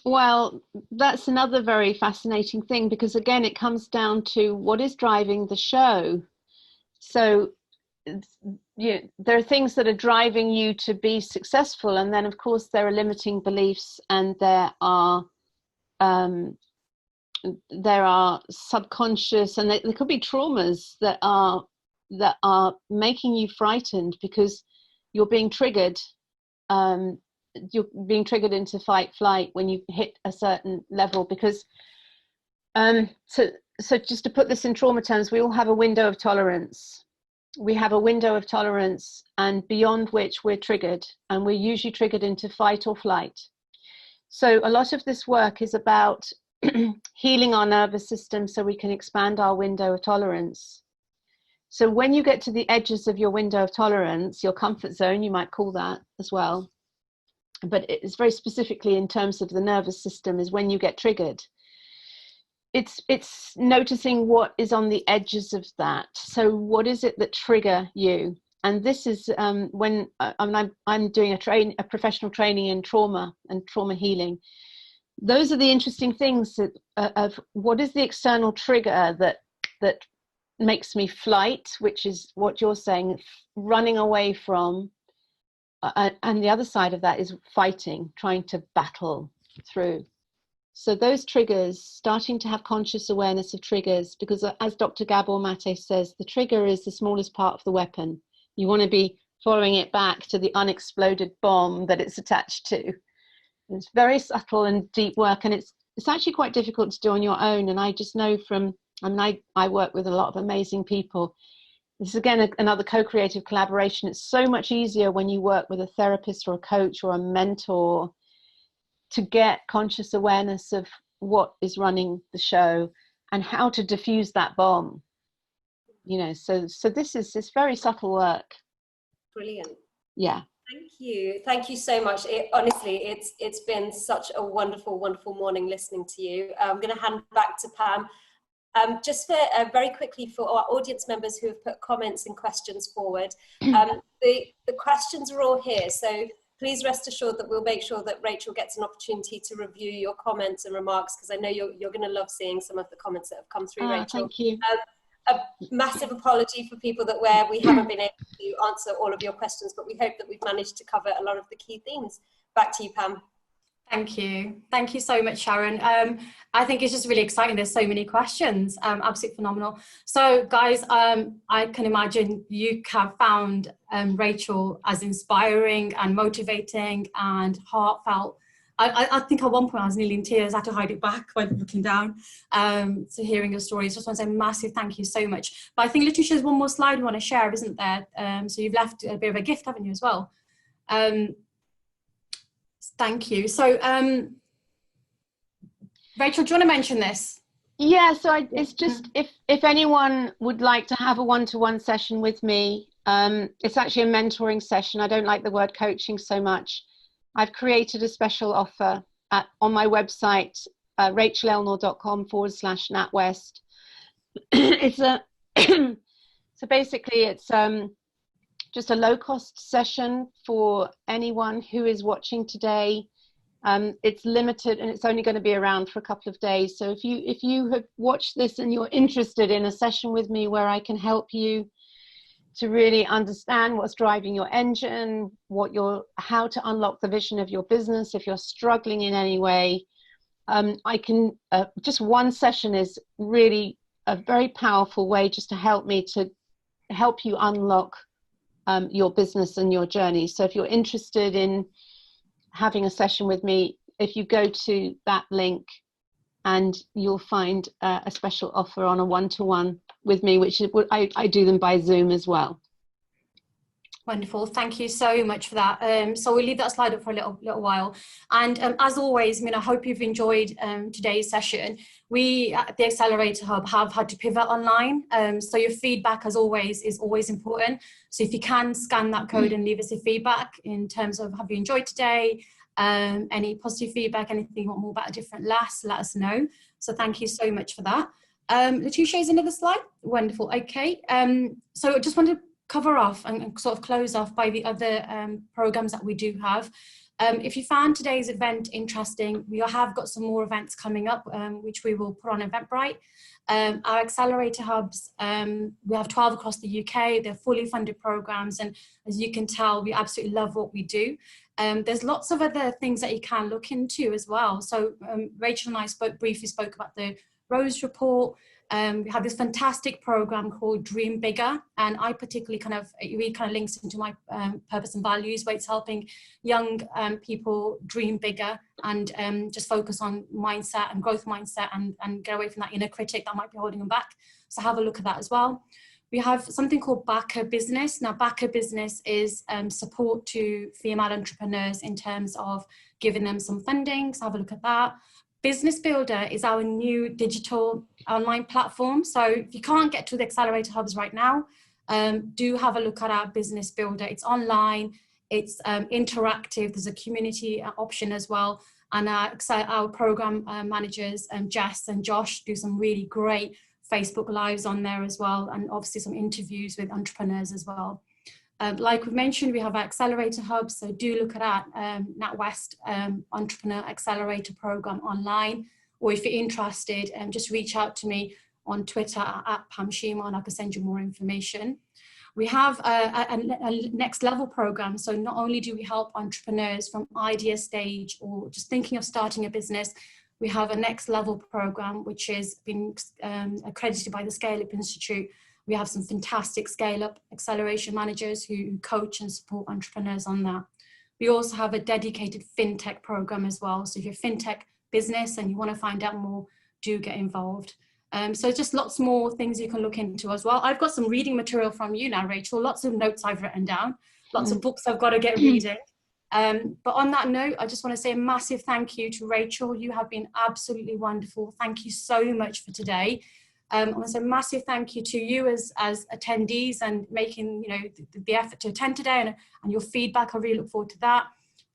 Well, that's another very fascinating thing, because again, it comes down to what is driving the show. So there are things that are driving you to be successful, and then of course there are limiting beliefs, and there are subconscious, and there could be traumas that are making you frightened because you're being triggered. You're being triggered into fight flight when you hit a certain level, because so just to put this in trauma terms, we all have a window of tolerance. We have a window of tolerance, and beyond which we're triggered, and we're usually triggered into fight or flight. So a lot of this work is about healing our nervous system so we can expand our window of tolerance. So when you get to the edges of your window of tolerance, your comfort zone, you might call that as well, but it's very specifically in terms of the nervous system, is when you get triggered. It's noticing what is on the edges of that. So what is it that trigger you? And this is when I'm doing a professional training in trauma and trauma healing. Those are the interesting things of what is the external trigger that makes me flight, which is what you're saying, running away from. And the other side of that is fighting, trying to battle through. So those triggers, starting to have conscious awareness of triggers, because as Dr. Gabor Mate says, the trigger is the smallest part of the weapon. You want to be following it back to the unexploded bomb that it's attached to. It's very subtle and deep work, and it's actually quite difficult to do on your own. And I just know from, I work with a lot of amazing people. This is again another co-creative collaboration. It's so much easier when you work with a therapist or a coach or a mentor to get conscious awareness of what is running the show and how to diffuse that bomb. So this is very subtle work. Brilliant. Yeah. Thank you so much. Honestly, it's been such a wonderful morning listening to you. I'm going to hand back to Pam. Just for very quickly, for our audience members who have put comments and questions forward, the questions are all here, so please rest assured that we'll make sure that Rachel gets an opportunity to review your comments and remarks, because I know you're going to love seeing some of the comments that have come through, Rachel. Thank you. A massive apology for people where we haven't been able to answer all of your questions, but we hope that we've managed to cover a lot of the key themes. Back to you, Pam. Thank you so much, Sharon. I think it's just really exciting. There's so many questions. Absolutely phenomenal. So guys, I can imagine you have found Rachel as inspiring and motivating and heartfelt. I think at one point I was nearly in tears. I had to hide it back when looking down. So hearing your stories, just want to say massive thank you so much. But I think literally there's one more slide we want to share, isn't there? So you've left a bit of a gift, haven't you, as well? Thank you. So, Rachel, do you want to mention this? Yeah, so it's just, if anyone would like to have a one-to-one session with me, it's actually a mentoring session. I don't like the word coaching so much. I've created a special offer on my website, rachelelnaugh.com/NatWest. It's so basically it's just a low-cost session for anyone who is watching today. It's limited, and it's only going to be around for a couple of days. So if you have watched this and you're interested in a session with me where I can help you to really understand what's driving your engine, how to unlock the vision of your business, if you're struggling in any way, I can just one session is really a very powerful way just to help you unlock your business and your journey. So if you're interested in having a session with me, if you go to that link, and you'll find a special offer on a one-to-one with me, which is, I do them by Zoom as well. Wonderful. Thank you so much for that. So we'll leave that slide up for a little while. And as always, I hope you've enjoyed today's session. We at the Accelerator Hub have had to pivot online. So your feedback, as always, is always important. So if you can scan that code and leave us a feedback in terms of, have you enjoyed today? Any positive feedback, anything you want more about a different LAS, let us know. So thank you so much for that. Letitia, is another slide? Wonderful. Okay. So I just want to cover off and sort of close off by the other programs that we do have. If you found today's event interesting, we have got some more events coming up, which we will put on Eventbrite. Our Accelerator Hubs, we have 12 across the UK. They're fully funded programs, and as you can tell, we absolutely love what we do. There's lots of other things that you can look into as well. So Rachel and I briefly spoke about the Rose Report. We have this fantastic program called Dream Bigger, and I particularly it really links into my purpose and values, where it's helping young people dream bigger and just focus on mindset and growth mindset and get away from that inner critic that might be holding them back. So have a look at that as well. We have something called Backer Business. Now, Backer Business is support to female entrepreneurs in terms of giving them some funding. So have a look at that. Business Builder is our new digital online platform. So if you can't get to the Accelerator Hubs right now, do have a look at our Business Builder. It's online, it's interactive, there's a community option as well. And our program managers, Jess and Josh, do some really great Facebook Lives on there as well, and obviously some interviews with entrepreneurs as well. Like we've mentioned, we have our Accelerator Hubs, so do look at our NatWest Entrepreneur Accelerator Program online, or if you're interested, just reach out to me on Twitter at Pam Shima, and I can send you more information. We have a next level program, so not only do we help entrepreneurs from idea stage or just thinking of starting a business, we have a next level program which has been accredited by the Scale Up Institute. We have some fantastic scale-up acceleration managers who coach and support entrepreneurs on that. We also have a dedicated fintech program as well. So if you're a fintech business and you want to find out more, do get involved. So just lots more things you can look into as well. I've got some reading material from you now, Rachel. Lots of notes I've written down. Lots of books I've got to get reading. But on that note, I just want to say a massive thank you to Rachel. You have been absolutely wonderful. Thank you so much for today. I want to say a massive thank you to you as attendees and making the effort to attend today and your feedback. I really look forward to that.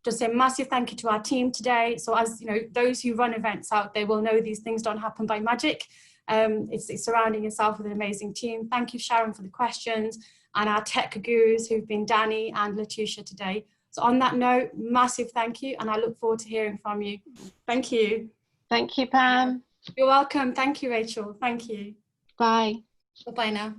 Just a massive thank you to our team today. So as those who run events out there will know these things don't happen by magic. It's surrounding yourself with an amazing team. Thank you, Sharon, for the questions, and our tech gurus who've been Danny and Letitia today. So on that note, massive thank you, and I look forward to hearing from you. Thank you. Thank you, Pam. You're welcome. Thank you, Rachel. Thank you. Bye. Bye-bye now.